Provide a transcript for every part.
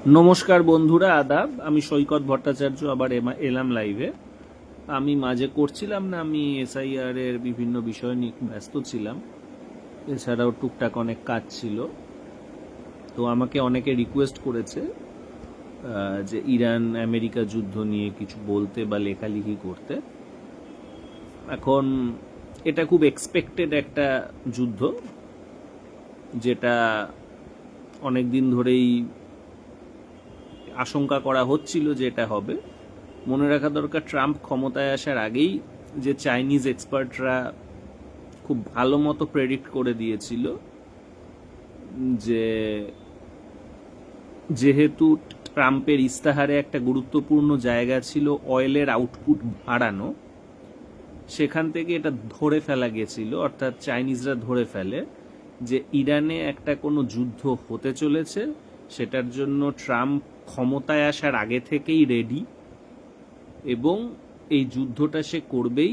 নমস্কার বন্ধুরা, আদাব। আমি সৈকত ভট্টাচার্য আবার এলাম লাইভে। আমি মাঝে করছিলাম না, আমি এসআইআর এর বিভিন্ন বিষয় নিয়ে ব্যস্ত ছিলাম। এছাড়াও টুকটাক অনেক কাজ ছিল। তো আমাকে অনেকে রিকোয়েস্ট করেছে যে ইরান আমেরিকা যুদ্ধ নিয়ে কিছু বলতে বা লেখালেখি করতে। এখন এটা খুব এক্সপেক্টেড একটা যুদ্ধ, যেটা অনেক দিন ধরেই আশঙ্কা করা হচ্ছিল যে এটা হবে। মনে রাখা দরকার, ট্রাম্প ক্ষমতায় আসার আগেই যে চাইনিজ এক্সপার্টরা খুব ভালো মতো প্রেডিক্ট করে দিয়েছিল যে যেহেতু ট্রাম্পের ইস্তাহারে একটা গুরুত্বপূর্ণ জায়গা ছিল অয়েলের আউটপুট বাড়ানো, সেখান থেকে এটা ধরে ফেলা গেছিল, অর্থাৎ চাইনিজরা ধরে ফেলে যে ইরানে একটা কোনো যুদ্ধ হতে চলেছে, সেটার জন্য ট্রাম্প ক্ষমতায় আসার আগে থেকেই রেডি এবং এই যুদ্ধটা সে করবেই।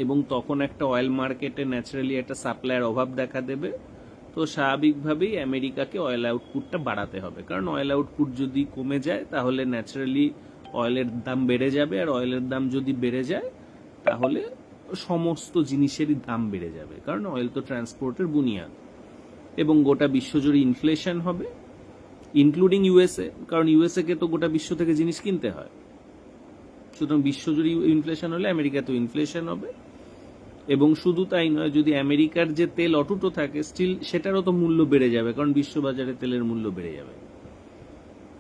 এবং তখন একটা অয়েল মার্কেটে ন্যাচারালি একটা সাপ্লাইয়ের অভাব দেখা দেবে। তো স্বাভাবিকভাবেই আমেরিকাকে অয়েল আউটপুটটা বাড়াতে হবে, কারণ অয়েল আউটপুট যদি কমে যায় তাহলে ন্যাচারালি অয়েলের দাম বেড়ে যাবে, আর অয়েলের দাম যদি বেড়ে যায় তাহলে সমস্ত জিনিসেরই দাম বেড়ে যাবে, কারণ অয়েল তো ট্রান্সপোর্টের বুনিয়াদ। এবং গোটা বিশ্বজুড়ে ইনফ্লেশন হবে, ইনক্লুডিং ইউএসএ, কারণ ইউএসএ কে তো গোটা বিশ্ব থেকে জিনিস কিনতে হয়। সুতরাং বিশ্বজুড়ে ইনফ্লেশন হলে আমেরিকাতেও ইনফ্লেশন হবে। এবং শুধু তাই নয়, যদি আমেরিকার যে তেল অটুটো থাকে স্টিল, সেটারও তো মূল্য বেড়ে যাবে, কারণ বিশ্ববাজারে তেলের মূল্য বেড়ে যাবে।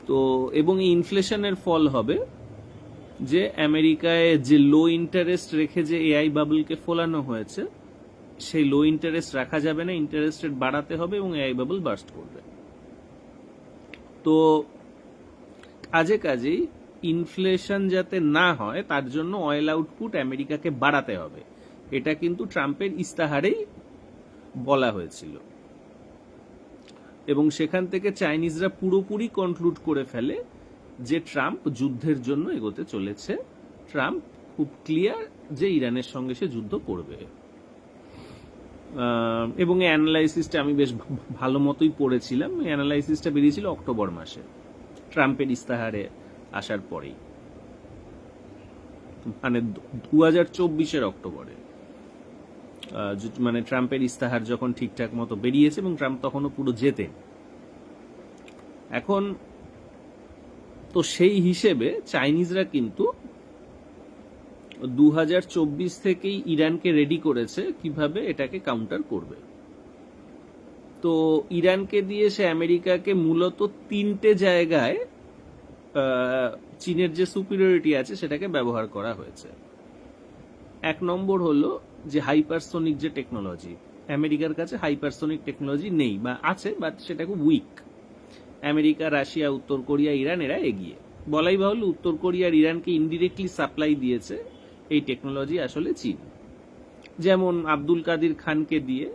তো এবং এই ইনফ্লেশনের ফল হবে যে আমেরিকায় যে লো ইন্টারেস্ট রেখে যে এআই বাবলকে ফোলানো হয়েছে, সেই লো ইন্টারেস্ট রাখা যাবে না, ইন্টারেস্ট রেট বাড়াতে হবে এবং এআই বাবল বার্স্ট করবে। তো কাজে কাজেই ইনফ্লেশন যাতে না হয় তার জন্য অয়েল আউটপুট আমেরিকাকে বাড়াতে হবে, এটা কিন্তু ট্রাম্পের ইস্তাহারেই বলা হয়েছিল। এবং সেখান থেকে চাইনিজরা পুরোপুরি কনক্লুড করে ফেলে যে ট্রাম্প যুদ্ধের জন্য এগোতে চলেছে। ট্রাম্প খুব ক্লিয়ার যে ইরানের সঙ্গে সে যুদ্ধ করবে। এবং এই অ্যানালাইসিসটা আমি বেশ ভালো মতোই পড়েছিলাম। এই অ্যানালাইসিসটা বেরিয়েছিল অক্টোবর মাসে, ট্রাম্পের ইস্তাহারে আসার পরেই, মানে 2024 অক্টোবরে, মানে ট্রাম্পের ইস্তাহার যখন ঠিকঠাক মতো বেরিয়েছে এবং ট্রাম্প তখনও পুরো জেতেন। এখন তো সেই হিসেবে চাইনিজরা কিন্তু 2024 থেকেই ইরানকে রেডি করেছে কিভাবে এটাকে কাউন্টার করবে। তো ইরানকে দিয়ে সে আমেরিকাকে মূলত তিনটে জায়গায় চীনের যে সুপিরিয়রিটি আছে সেটাকে ব্যবহার করা হয়েছে। এক নম্বর হলো যে হাইপারসোনিক যে টেকনোলজি, আমেরিকার কাছে হাইপারসোনিক টেকনোলজি নেই, বা আছে বাট সেটা খুব উইক। আমেরিকা, রাশিয়া, উত্তর কোরিয়া, ইরান এরা এগিয়ে। বলাই বাহুল্য উত্তর কোরিয়া আর ইরানকে ইনডিরেক্টলি সাপ্লাই দিয়েছে এই টেকনোলজি আসলে চীন। যেমন আব্দুল কাদির খানকে দিয়ে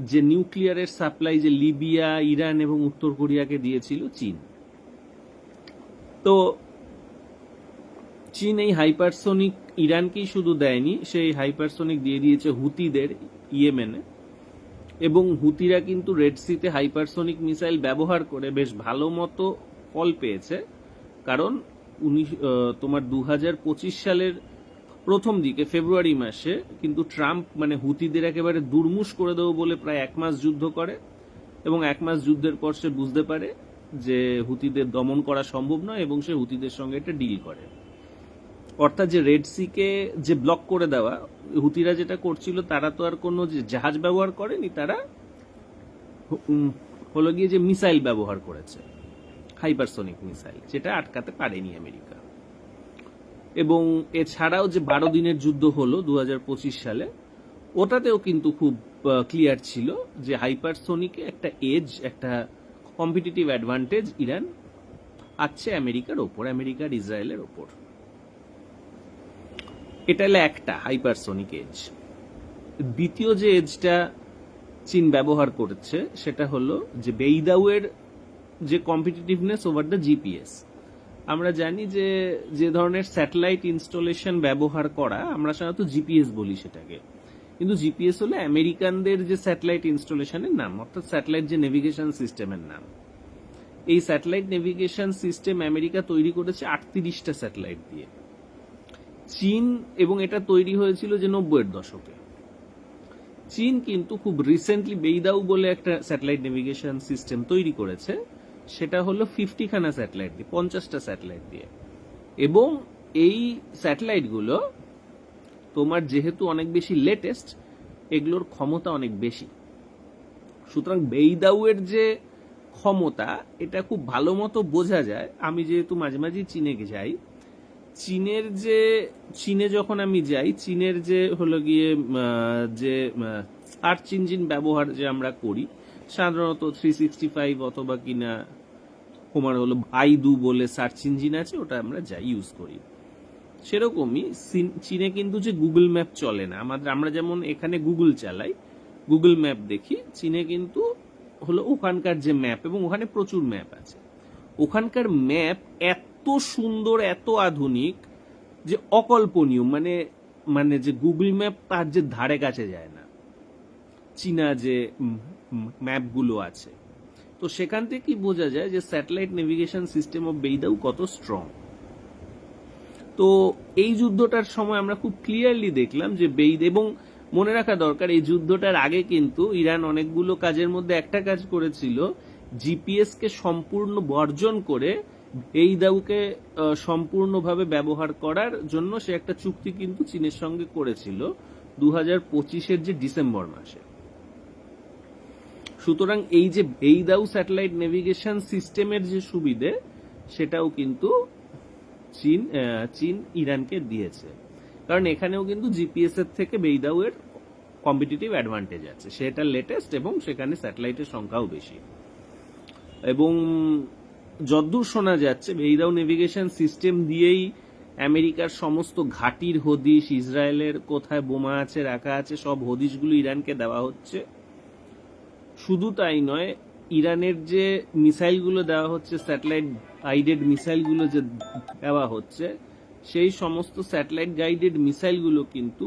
যে নিউক্লিয়ারের সাপ্লাই যে লিবিয়া, ইরান এবং উত্তর কোরিয়াকে দিয়েছিল চীন। তো চীন এই হাইপারসোনিক ইরানকেই শুধু দেয়নি, সেই হাইপারসোনিক দিয়ে দিয়েছে হুতিদের ইয়েমেনে। এবং হুতিরা কিন্তু রেড সিতে হাইপারসোনিক মিসাইল ব্যবহার করে বেশ ভালো মতো ফল পেয়েছে, কারণ তোমার 2025 সালের প্রথম দিকে ফেব্রুয়ারি মাসে কিন্তু ট্রাম্প মানে হুতিদের একেবারে দুর্মুষ করে দেবো বলে প্রায় 1 মাস যুদ্ধ করে, এবং 1 মাস যুদ্ধের পর সে বুঝতে পারে যে হুতিদের দমন করা সম্ভব নয় এবং সে হুতিদের সঙ্গে একটা ডিল করে। অর্থাৎ যে রেড সিকে যে ব্লক করে দেওয়া, হুতিরা যেটা করছিল, তারা তো আর কোনো জাহাজ ব্যবহার করেনি, তারা হলো গিয়ে যে মিসাইল ব্যবহার করেছে, হাইপারসোনিক মিসাইল, যেটা আটকাতে পারেনি আমেরিকা। এবং এছাড়াও যে 12 দিনের যুদ্ধ হলো 2025 সালে, ওটাতেও কিন্তু খুব ক্লিয়ার ছিল যে হাইপারসোনিকে একটা এজ, একটা কম্পিটিটিভ অ্যাডভান্টেজ ইরান আছে আমেরিকার ওপর, আমেরিকার ইসরায়েলের ওপর। এটা হলো একটা হাইপারসোনিক এজ। দ্বিতীয় যে এজটা চীন ব্যবহার করেছে সেটা হলো যে বেইদাউয়ের যে কম্পিটিটিভনেস ওভার দ্য জিপিএস। আমরা জানি যে যে ধরনের স্যাটেলাইট ইনস্টলেশন ব্যবহার করা, আমরা সাধারণত জিপিএস বলি সেটাকে, কিন্তু জিপিএস হলো আমেরিকানদের যে স্যাটেলাইট ইনস্টলেশনের নাম, অর্থাৎ স্যাটেলাইট যে নেভিগেশন সিস্টেমের নাম। এই স্যাটেলাইট নেভিগেশন সিস্টেম আমেরিকা তৈরি করেছে 38টা স্যাটেলাইট দিয়ে। চীন, এবং এটা তৈরি হয়েছিল যে 90-এর দশকে। চীন কিন্তু খুব রিসেন্টলি বেইদাউ বলে একটা স্যাটেলাইট নেভিগেশন সিস্টেম তৈরি করেছে, সেটা হলো 50খানা স্যাটেলাইট দিয়ে, 50টা স্যাটেলাইট দিয়ে। এবং এই স্যাটেলাইটগুলো তোমার যেহেতু অনেক বেশি লেটেস্ট, এগুলোর ক্ষমতা অনেক বেশি। সুতরাং বেইদাউয়ের যে ক্ষমতা, এটা খুব ভালো মতো বোঝা যায়। আমি যেহেতু মাঝে মাঝে চীনে যাই, চীনে যখন আমি যাই, চীনের যে হলো গিয়ে যে সার্চ ইঞ্জিন ব্যবহার যে আমরা করি সাধারণত 365 অথবা কিনা তোমার হলো বাইদু বলে সার্চ ইঞ্জিন আছে, ওটা আমরা যাই ইউজ করি। সেরকমই চীনে কিন্তু যে গুগল ম্যাপ চলে না, আমরা যেমন এখানে গুগল চালাই, গুগল ম্যাপ দেখি, চীনে কিন্তু হলো ওখানকার যে ম্যাপ, এবং ওখানে প্রচুর ম্যাপ আছে, ওখানকার ম্যাপ এত সুন্দর, এত আধুনিক যে অকল্পনীয়। মানে যে গুগল ম্যাপ তার যে ধারে কাছে যায় না চীনা যে ম্যাপগুলো আছে। তো সেখান থেকে কি বোঝা যায় যে স্যাটেলাইট নেভিগেশন সিস্টেম অফ বেইদাউ কত স্ট্রং। তো এই যুদ্ধটার সময় আমরা খুব ক্লিয়ারলি দেখলাম যে এবং মনে রাখা দরকার, এই যুদ্ধটার আগে কিন্তু ইরান অনেকগুলো কাজের মধ্যে একটা কাজ করেছিল, জিপিএস কে সম্পূর্ণ বর্জন করে বেইদাউকে সম্পূর্ণভাবে ব্যবহার করার জন্য সে একটা চুক্তি কিন্তু চীনের সঙ্গে করেছিল 2025-এর যে ডিসেম্বর মাসে। সুতরাং এই যে বেইদাউ স্যাটেলাইট নেভিগেশন সিস্টেমের যে সুবিধে, সেটাও কিন্তু চীন ইরানকে দিয়েছে, কারণ এখানেও কিন্তু জিপিএস এর থেকে বেইদাউ এর কম্পিটিটিভ অ্যাডভান্টেজ আছে, সেটা লেটেস্ট এবং সেখানে স্যাটেলাইটের সংখ্যাও বেশি। এবং যদ্দূর শোনা যাচ্ছে বেইদাউ নেভিগেশন সিস্টেম দিয়েই আমেরিকার সমস্ত ঘাটির হদিশ, ইসরায়েলের কোথায় বোমা আছে রাখা আছে, সব হদিশগুলো ইরানকে দেওয়া হচ্ছে। শুধু তাই নয়, ইরানের যে মিসাইলগুলো দেওয়া হচ্ছে, স্যাটেলাইট গাইডেড মিসাইলগুলো যে দেওয়া হচ্ছে, সেই সমস্ত স্যাটেলাইট গাইডেড মিসাইলগুলো কিন্তু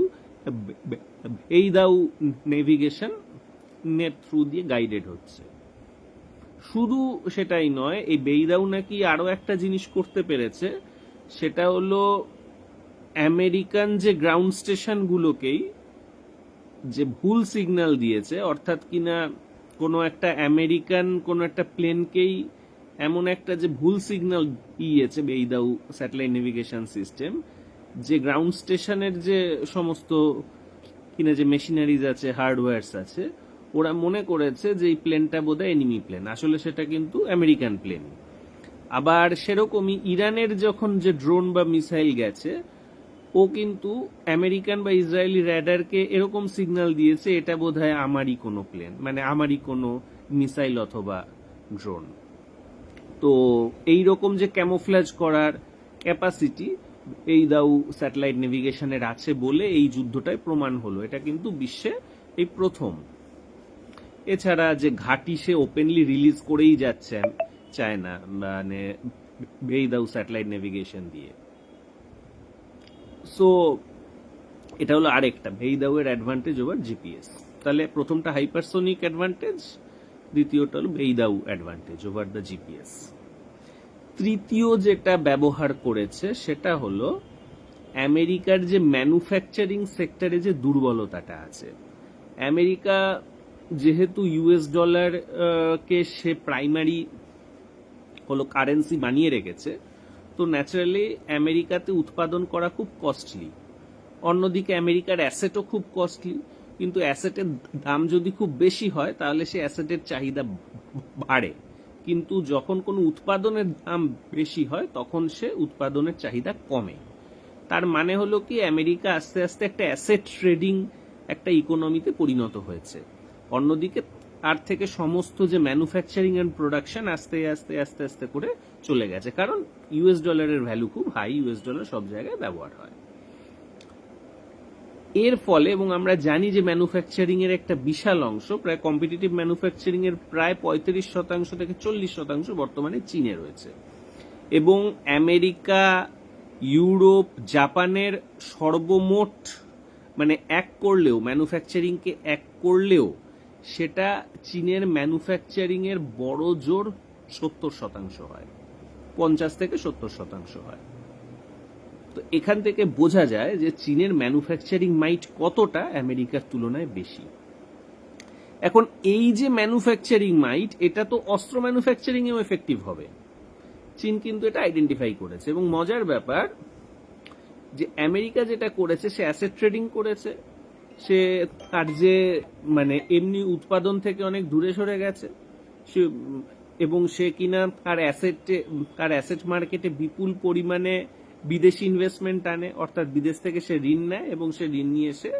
বেইদাউ নেভিগেশন নেট থ্রু দিয়ে গাইডেড হচ্ছে। শুধু সেটাই নয়, এই বেইদাউ নাকি আরো একটা জিনিস করতে পেরেছে, সেটা হলো আমেরিকান যে গ্রাউন্ড স্টেশনগুলোকেই যে ভুল সিগন্যাল দিয়েছে, অর্থাৎ কিনা কোনো একটা আমেরিকান কোনো একটা প্লেনকেই এমন একটা যে ভুল সিগন্যাল দিয়েছে বেইদাউ স্যাটেলাইট নেভিগেশন সিস্টেম, যে গ্রাউন্ড স্টেশনের যে সমস্ত কিনা যে মেশিনারিজ আছে, হার্ডওয়্যারস আছে, ওরা মনে করেছে যে এই প্লেনটা বোধহয় এনিমি প্লেন, আসলে সেটা কিন্তু আমেরিকান প্লেন। আবার সেরকমই ইরানের যখন যে ড্রোন বা মিসাইল গেছে, ও কিন্তু আমেরিকান বা ইসরায়েলি র্যাডারকে এরকম সিগন্যাল দিয়েছে এটা বোধহয় আমারই কোনো প্লেন, মানে আমারই কোনো মিসাইল অথবা ড্রোন। তো এই রকম যে ক্যামোফ্ল্যাজ করার ক্যাপাসিটি বেইদাউ স্যাটেলাইট নেভিগেশনের আছে বলে এই যুদ্ধটায় প্রমাণ হলো, এটা কিন্তু বিশ্বে এই প্রথম। এছাড়া যে ঘাঁটি সে ওপেনলি রিলিজ করেই যাচ্ছে চায়না, মানে বেইদাউ স্যাটেলাইট নেভিগেশন দিয়ে। সো এটা হলো আরেকটা বেইদাউ এর অ্যাডভান্টেজ ওভার জিপিএস। তাহলে প্রথমটা হাইপারসোনিক অ্যাডভান্টেজ, দ্বিতীয়টা হলো বেইদাউ অ্যাডভান্টেজ ওভার দ্য জিপিএস। তৃতীয় যেটা ব্যবহার করেছে সেটা হলো আমেরিকার যে ম্যানুফ্যাকচারিং সেক্টরে যে দুর্বলতাটা আছে। আমেরিকা যেহেতু ইউএস ডলার কে সে প্রাইমারি হলো কারেন্সি বানিয়ে রেখেছে, তো ন্যাচারালি আমেরিকাতে উৎপাদন করা খুব কস্টলি। অন্যদিকে আমেরিকার অ্যাসেটও খুব কস্টলি, কিন্তু অ্যাসেটের দাম যদি খুব বেশি হয় তাহলে সে অ্যাসেটের চাহিদা বাড়ে, কিন্তু যখন কোনো উৎপাদনের দাম বেশি হয় তখন সে উৎপাদনের চাহিদা কমে। তার মানে হলো কি আমেরিকা আস্তে আস্তে একটা অ্যাসেট ট্রেডিং একটা ইকোনমিতে পরিণত হয়েছে। অন্যদিকে তার থেকে সমস্ত যে ম্যানুফ্যাকচারিং এন্ড প্রোডাকশন আস্তে আস্তে আস্তে আস্তে করে চলে গেছে, কারণ ইউএস ডলারের ভ্যালু খুব হাই, ইউএস ডলার সব জায়গায় ব্যবহার হয়। এর ফলে, এবং আমরা জানি যে ম্যানুফ্যাকচারিং এর একটা বিশাল অংশ, প্রায় কম্পিটিটিভ ম্যানুফ্যাকচারিং এর প্রায় 35% থেকে 40% বর্তমানে চীনে রয়েছে, এবং আমেরিকা, ইউরোপ, জাপানের সর্বমোট মানে এক করলেও ম্যানুফ্যাকচারিংকে এক করলেও সেটা চীনের ম্যানুফ্যাকচারিং এর বড় জোর 70% হয়, 50 থেকে 70% হয়। তো এখান থেকে বোঝা যায় যে চীনের ম্যানুফ্যাকচারিং মাইট কতটা আমেরিকার তুলনায় বেশি। এখন এই যে ম্যানুফ্যাকচারিং মাইট, এটা তো অস্ত্র ম্যানুফ্যাকচারিং এও এফেক্টিভ হবে। চীন কিন্তু এটা আইডেন্টিফাই করেছে, এবং মজার ব্যাপার যে আমেরিকা যেটা করেছে, সে অ্যাসেট ট্রেডিং করেছে, সে তার যে মানে এমনি উৎপাদন থেকে অনেক দূরে সরে গেছে, সে এবং সে কিনা তার অ্যাসেট মার্কেটে বিপুল পরিমাণে বিদেশি ইনভেস্টমেন্ট আনে, অর্থাৎ বিদেশ থেকে সে ঋণ নেয় এবং সে ঋণ নিয়ে এসে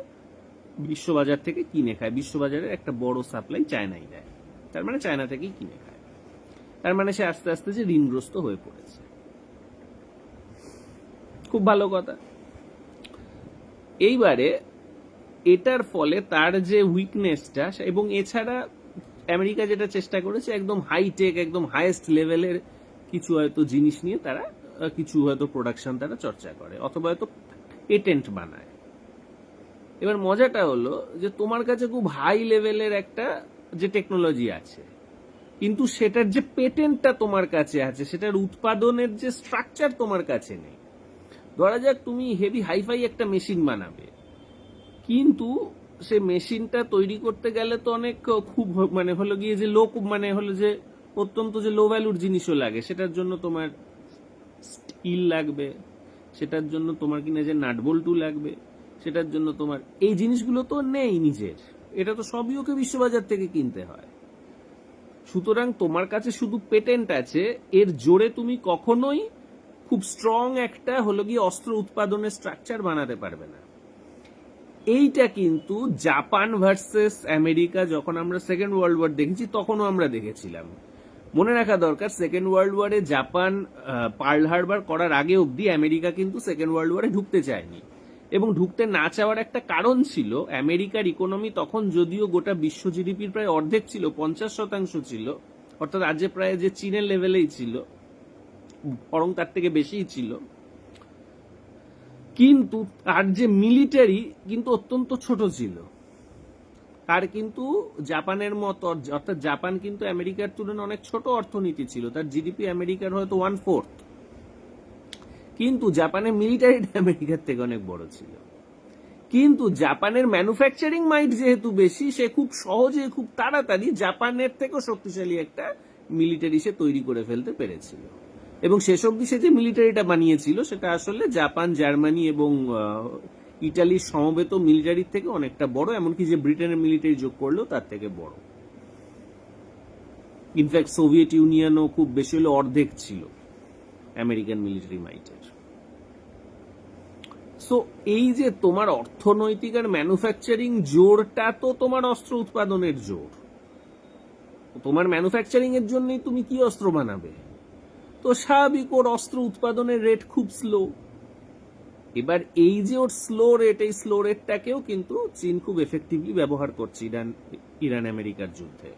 বিশ্ববাজার থেকে কিনে খায়। বিশ্ববাজারের একটা বড় সাপ্লাই চায়নাই দেয়, তার মানে চায়না থেকেই কিনে খায়। তার মানে সে আস্তে আস্তে যে ঋণগ্রস্ত হয়ে পড়েছে। খুব ভালো কথা। এইবারে এটার ফলে তার যে উইকনেসটা, এবং এছাড়া আমেরিকা যেটা চেষ্টা করেছে, একদম হাইটেক, একদম হাইয়েস্ট লেভেলের কিছু হয়তো জিনিস নিয়ে তারা কিছু হয়তো প্রোডাকশন তারা চর্চা করে, অথবা হয়তো পেটেন্ট বানায়। এবার মজাটা হলো যে তোমার কাছে খুব হাই লেভেলের একটা যে টেকনোলজি আছে, কিন্তু সেটার যে পেটেন্টটা তোমার কাছে আছে, সেটার উৎপাদনের যে স্ট্রাকচার তোমার কাছে নেই। ধরা যাক তুমি হেভি হাইফাই একটা মেশিন বানাবে, কিন্তু সে মেশিনটা তৈরি করতে গেলে তো অনেক খুব মানে হলো গিয়ে যে মানে হলো যে অত্যন্ত যে লো ভ্যালুর জিনিসও লাগে, সেটার জন্য তোমার স্টিল লাগবে, সেটার জন্য তোমার কিনা যে নাট বল্টু লাগবে, সেটার জন্য তোমার এই জিনিসগুলো তো নেই নিজের, এটা তো সবই ওকে বিশ্ববাজার থেকে কিনতে হয়। সুতরাং তোমার কাছে শুধু পেটেন্ট আছে, এর জোরে তুমি কখনোই খুব স্ট্রং একটা হলো গিয়ে অস্ত্র উৎপাদনের স্ট্রাকচার বানাতে পারবে না। এইটা কিন্তু জাপান ভার্সেস আমেরিকা যখন আমরা সেকেন্ড ওয়ার্ল্ড ওয়ার দেখেছি, তখনও আমরা দেখেছিলাম। মনে রাখা দরকার, সেকেন্ড ওয়ার্ল্ড ওয়ারে জাপান পার্ল হারবার করার আগে অবধি আমেরিকা কিন্তু সেকেন্ড ওয়ার্ল্ড ওয়ারে ঢুকতে চায়নি, এবং ঢুকতে না চাওয়ার একটা কারণ ছিল, আমেরিকার ইকোনমি তখন যদিও গোটা বিশ্ব জিডিপির প্রায় অর্ধেক ছিল, 50% ছিল, অর্থাৎ আজকে প্রায় যে চীনের লেভেলেই ছিল, বরং তার থেকে বেশিই ছিল, কিন্তু তার যে মিলিটারি কিন্তু অত্যন্ত ছোট ছিল। তার কিন্তু জাপানের মতো, অর্থাৎ জাপান কিন্তু আমেরিকার তুলনায় অনেক ছোট অর্থনীতি ছিল, তার জিডিপি আমেরিকার হয়তো 1/4, কিন্তু জাপানের মিলিটারিটা আমেরিকার থেকে অনেক বড় ছিল। কিন্তু জাপানের ম্যানুফ্যাকচারিং মাইট যেহেতু বেশি, সে খুব সহজে খুব তাড়াতাড়ি জাপানের থেকেও শক্তিশালী একটা মিলিটারি সে তৈরি করে ফেলতে পেরেছিল, এবং শেষ অবধি সে যে মিলিটারিটা বানিয়েছিল সেটা আসলে জাপান, জার্মানি এবং ইটালির সমবেত মিলিটারির থেকে অনেকটা বড়, এমনকি যে ব্রিটেনের মিলিটারি যোগ করলেও তার থেকে বড়। ইনফ্যাক্ট সোভিয়েত ইউনিয়নও খুব বেশি হলে অর্ধেক ছিল আমেরিকান মিলিটারি মাইটের। সো এই যে তোমার অর্থনৈতিক আর ম্যানুফ্যাকচারিং জোরটা তো তোমার অস্ত্র উৎপাদনের জোর। তোমার ম্যানুফ্যাকচারিং এর জন্যই তুমি কি অস্ত্র বানাবে, তো স্বাভাবিক ওর অস্ত্র উৎপাদনের রেট খুব স্লো। এবার এই যে ওর স্লো রেট, এই স্লো রেটটাকেও কিন্তু চীন খুব এফেক্টিভলি ব্যবহার করছে ইরান আমেরিকার যুদ্ধে।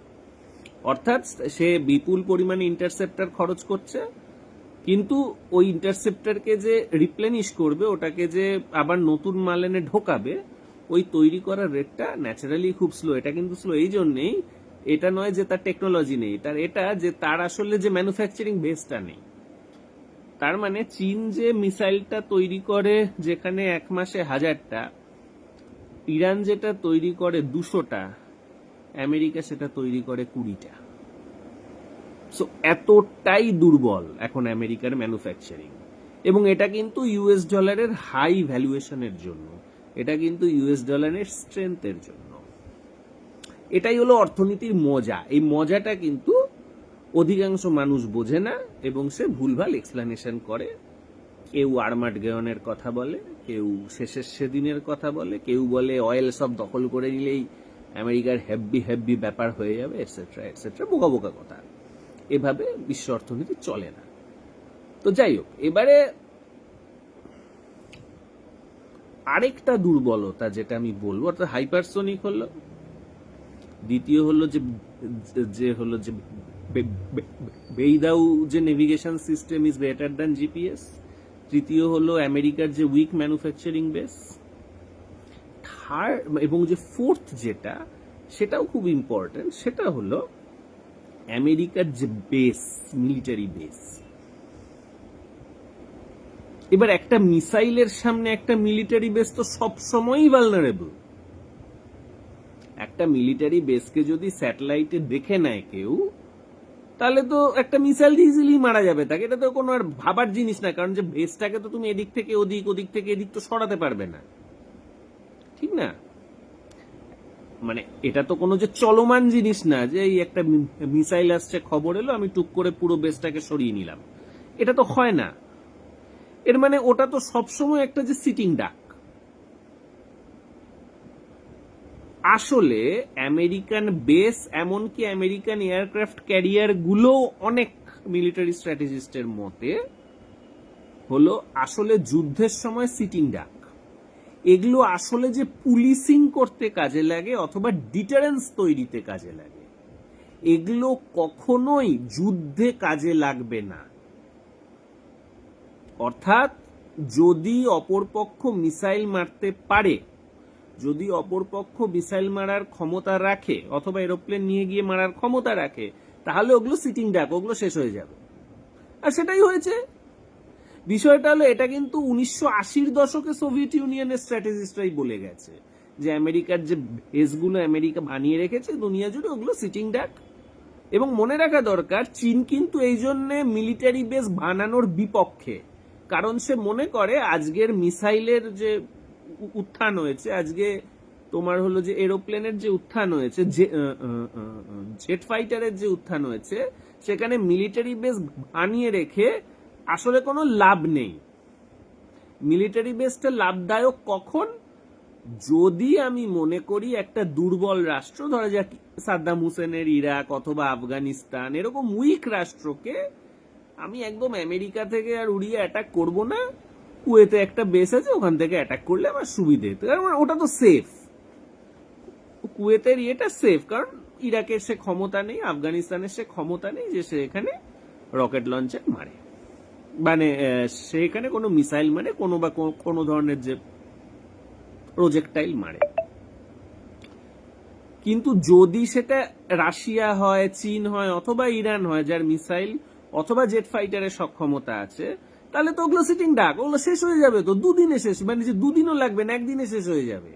অর্থাৎ সে বিপুল পরিমাণে ইন্টারসেপ্টর খরচ করছে, কিন্তু ওই ইন্টারসেপ্টরকে যে রিপ্লেনিশ করবে, ওটাকে যে আবার নতুন মাল এনে ঢোকাবে, ওই তৈরি করার রেটটা ন্যাচারালি খুব স্লো। এটা কিন্তু স্লো এই জন্যেই, এটা নয় যে তার টেকনোলজি নেই, এটা যে তার আসলে যে ম্যানুফ্যাকচারিং বেসটা নেই। তার মানে চীন যে মিসাইলটা তৈরি করে যেখানে এক মাসে 1000টা, ইরান যেটা তৈরি করে 200টা, আমেরিকা সেটা তৈরি করে 20টা। সো এতটাই দুর্বল এখন আমেরিকার ম্যানুফ্যাকচারিং, এবং এটা কিন্তু ইউএস ডলারের হাই ভ্যালুয়েশনের জন্য, এটা কিন্তু ইউএস ডলারের স্ট্রেংথের জন্য। এটাই হলো অর্থনীতির মজা। এই মজাটা কিন্তু অধিকাংশ মানুষ বোঝে না, এবং সে ভুলভাল এক্সপ্লেনেশন করে। কেউ আর্মাডগেয়নের কথা বলে, কেউ শেষের সেদিনের কথা বলে, কেউ বলে অয়েল সব দখল করে নিলেই আমেরিকার হেভি ব্যাপার হয়ে যাবে, এটসেট্রা এটসেট্রা, বোকা বোকা কথা। এভাবে বিশ্ব অর্থনীতি চলে না। তো যাই হোক, এবারে আরেকটা দুর্বলতা যেটা আমি বলবো, অর্থাৎ হাইপারসোনিক হলো, দ্বিতীয় হলো যে হলো যে বেইদাউ যে navigation system is better than GPS, তৃতীয় হলো আমেরিকার যে উইক ম্যানুফ্যাকচারিং বেস, থার্ড এবং যে ফোর্থ যেটা, সেটাও খুব ইম্পর্টেন্ট, সেটা হলো আমেরিকার যে বেস, মিলিটারি বেস, এবার একটা মিসাইলের সামনে একটা মিলিটারি বেস তো সবসময়ই ভালনারেবল। একটা মিলিটারি বেসকে যদি স্যাটেলাইটে দেখে নেয় কেউ, তাহলে তো একটা মিসাইল ইজিলি মারা যাবে তাকে। এটা তো কোনো আর ভাবার জিনিস না, কারণ যে বেসটাকে তো তুমি এদিক থেকে ওদিক, ওদিক থেকে এদিক তো সরাতে পারবে না, ঠিক না? মানে এটা তো কোনো যে চলমান জিনিস না যে এই একটা মিসাইল আসছে, খবর এলো, আমি টুক করে পুরো বেসটাকে সরিয়ে নিলাম। এটা তো হয় না। এর মানে ওটা তো সবসময় একটা যে সিটিং ডাক। আসলে আমেরিকান বেস, এমনকি আমেরিকান এয়ারক্রাফট ক্যারিয়ার গুলো অনেক মিলিটারি স্ট্র্যাটেজিস্টের মতে হলো আসলে যুদ্ধের সময় সিটিং ডাক। এগুলো আসলে যে পুলিশিং করতে কাজে লাগে অথবা ডিটারেন্স তৈরিতে কাজে লাগে, এগুলো কখনোই যুদ্ধে কাজে লাগবে না। অর্থাৎ যদি অপরপক্ষ মিসাইল মারতে পারে, যদি অপরপক্ষ মিসাইল মারার ক্ষমতা রাখে অথবা এরোপ্লেন নিয়ে গিয়ে মারার ক্ষমতা রাখে, তাহলে ওগুলো সিটিং ডাক, ওগুলো শেষ হয়ে যাবে। আর সেটাই হয়েছে। বিষয়টা হলো এটা কিন্তু 1980-র দশকে সোভিয়েত ইউনিয়নের স্ট্র্যাটেজিস্টরাই বলে গেছে যে আমেরিকার যে বেসগুলো আমেরিকা বানিয়ে রেখেছে দুনিয়া জুড়ে, ওগুলো সিটিং ডাক। এবং মনে রাখা দরকার, চীন কিন্তু এই জন্য মিলিটারি বেস বানানোর বিপক্ষে, কারণ সে মনে করে আজকের মিসাইলের যে উত্থান হয়েছে, আজকে তোমার হলো যে এরোপ্লেনের যে উত্থান হয়েছে, জেট ফাইটারের যে উত্থান হয়েছে, সেখানে মিলিটারি বেস বানিয়ে রেখে আসলে কোনো লাভ নেই। মিলিটারি বেসটা লাভদায়ক কখন? যদি আমি মনে করি একটা দুর্বল রাষ্ট্র, ধরা যাক সাদ্দাম হুসেনের ইরাক অথবা আফগানিস্তান, এরকম উইক রাষ্ট্রকে আমি একদম আমেরিকা থেকে আর উড়িয়ে অ্যাটাক করব না, কুয়েতে একটা বেস আছে, ওখান থেকে অ্যাটাক করলে আমার সুবিধে, কারণ ওটা তো সেফ। কুয়েতের ইয়েটা সেফ, কারণ ইরাকের সে ক্ষমতা নেই, আফগানিস্তানের সে ক্ষমতা নেই যে সে এখানে রকেট লঞ্চার মারে, মানে সে এখানে কোনো মিসাইল মারে, কোনো ধরনের যে প্রজেক্টাইল মারে। কিন্তু যদি সেটা রাশিয়া হয়, চীন হয় অথবা ইরান হয়, যার মিসাইল অথবা জেট ফাইটারের সক্ষমতা আছে, তাহলে তো ওগুলো সিটিং ডাক, ওগুলো শেষ হয়ে যাবে তো দুদিনে শেষ, মানে যে দুদিনও লাগবে না, একদিনে শেষ হয়ে যাবে।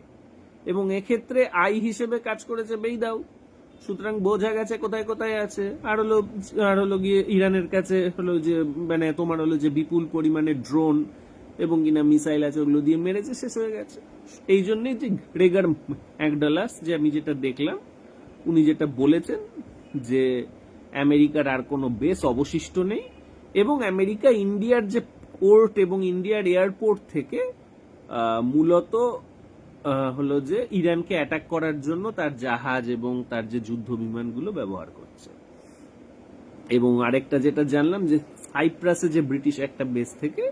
এবং এক্ষেত্রে আই হিসেবে কাজ করেছে বেইদাও। সুতরাং বোঝা গেছে কোথায় কোথায় আছে। আর হলো গিয়ে ইরানের কাছে হলো যে মানে তোমার হলো যে বিপুল পরিমাণে ড্রোন এবং কিনা মিসাইল আছে, ওগুলো দিয়ে মেরেছে, শেষ হয়ে গেছে। এই জন্যই যে গ্রেগার ম্যাকডালাস, যে আমি যেটা দেখলাম, উনি যেটা বলেছেন যে আমেরিকার আর কোনো বেস অবশিষ্ট নেই, এবং আমেরিকা ইন্ডিয়ার যে পোর্ট এবং ইন্ডিয়ার এয়ারপোর্ট থেকে মূলত হলো যে ইরানকে অ্যাটাক করার জন্য তার জাহাজ এবং তার যে যুদ্ধ বিমানগুলো ব্যবহার করছে। এবং আরেকটা যেটা জানলাম যে সাইপ্রাসে যে ব্রিটিশ একটা বেস থেকে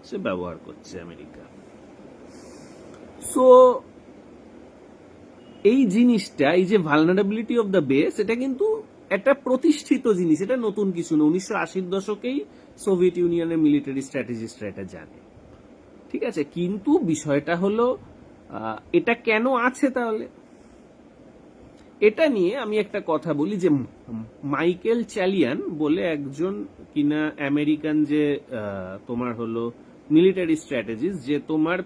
সে ব্যবহার করছে আমেরিকা। সো এই জিনিসটা, এই যে ভালনারেবিলিটি অফ দ্য বেস, এটা কিন্তু একটা প্রতিষ্ঠিত জিনিস, এটা নতুন কিছু না। 1980-র দশকেই সোভিয়েত ইউনিয়নের মিলিটারি স্ট্র্যাটেজিস্টরা এটা জানে, ঠিক আছে। কিন্তু বিষয়টা হলো এটা কেন আছে তাহলে? এটা নিয়ে আমি একটা কথা বলি যে মাইকেল চ্যালিয়ান বলে একজন কিনা আমেরিকান যে তোমার হলো মিলিটারি স্ট্র্যাটেজিস্ট, যে তোমার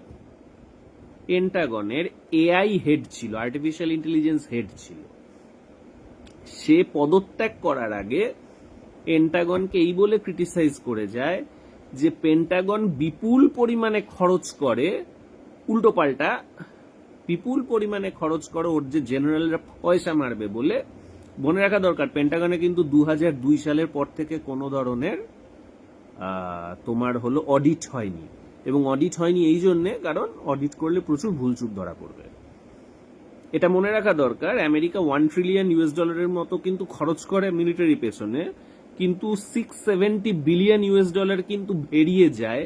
পেন্টাগনের এআই হেড ছিল, আর্টিফিশিয়াল ইন্টেলিজেন্স হেড ছিল, সে পদত্যাগ করার আগে পেন্টাগনকে এই বলে ক্রিটিসাইজ করে যায় যে পেন্টাগন বিপুল পরিমাণে খরচ করে, উল্টোপাল্টা বিপুল পরিমাণে খরচ করে ওর যে জেনারেলরা পয়সা মারবে বলে। মনে রাখা দরকার, পেন্টাগনে কিন্তু 2002 সালের পর থেকে কোনো ধরনের তোমার হলো অডিট হয়নি, এবং অডিট হয়নি এই জন্যে কারণ অডিট করলে প্রচুর ভুলচুক ধরা পড়বে। এটা মনে রাখা দরকার, আমেরিকা $1 ট্রিলিয়ন মতো কিন্তু খরচ করে মিলিটারি পেছনে, কিন্তু $670 বিলিয়ন কিন্তু বেরিয়ে যায়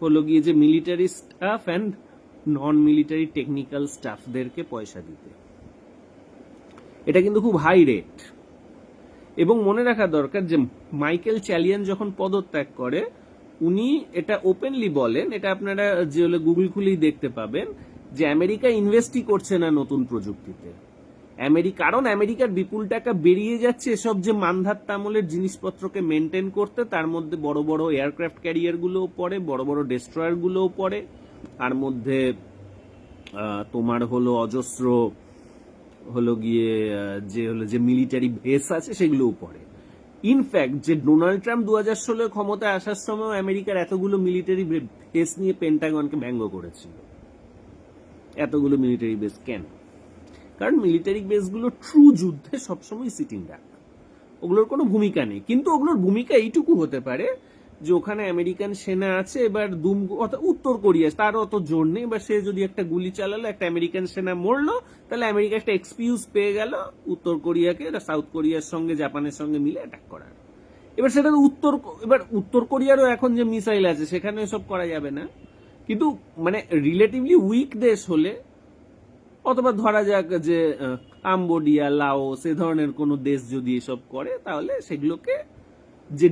হলো গিয়ে যে military staff and non military technical স্টাফদেরকে পয়সা দিতে। এটা কিন্তু খুব হাই রেট। এবং মনে রাখা দরকার যে মাইকেল চ্যালিয়ান যখন পদত্যাগ করে, উনি এটা ওপেনলি বলেন, এটা আপনারা যে গুগল খুলেই দেখতে পাবেন, যে আমেরিকা ইনভেস্টই করছে না নতুন প্রযুক্তিতে, কারণ আমেরিকার বিপুল টাকা বেরিয়ে যাচ্ছে এসব যে মানধাত্তা আমলের জিনিসপত্রকে মেনটেন করতে, তার মধ্যে বড় বড় এয়ারক্রাফট ক্যারিয়ার গুলোও পড়ে, বড় বড় ডেস্ট্রয়ার গুলোও পড়ে, তার মধ্যে তোমার হলো অজস্র হলো গিয়ে যে মিলিটারি বেস আছে সেগুলোও পড়ে। ইনফ্যাক্ট যে ডোনাল্ড ট্রাম্প 2016 ক্ষমতায় আসার সময় আমেরিকার এতগুলো মিলিটারি বেস নিয়ে পেন্টাগনকে ব্যঙ্গ করেছিল। এতগুলো মিলিটারি বেস কেন? কারণ মিলিটারি বেসগুলো ট্রু যুদ্ধে সবসময় সিটিং ডাক, ওগুলোর কোনো ভূমিকা নেই। কিন্তু ওগুলোর ভূমিকা এইটুকু হতে পারে যে ওখানে আমেরিকান সেনা আছে, এবার উত্তর কোরিয়া তার অত জোর নেই, এবার সে যদি একটা গুলি চালালো, একটা আমেরিকান সেনা মরলো, তাহলে আমেরিকা একটা এক্সকিউজ পেয়ে গেল উত্তর কোরিয়াকে সাউথ কোরিয়ার সঙ্গে জাপানের সঙ্গে মিলে অ্যাটাক করার। এবার সেটা উত্তর কোরিয়ারও এখন যে মিসাইল আছে সেখানে এসব করা যাবে না, কিন্তু মানে রিলেটিভলি উইক দেশ হলে, অথবা ধরা যাক যে কাম্বোডিয়া, লাওস এ ধরনের কোন দেশ যদি এসব করে, তাহলে সেগুলোকে যে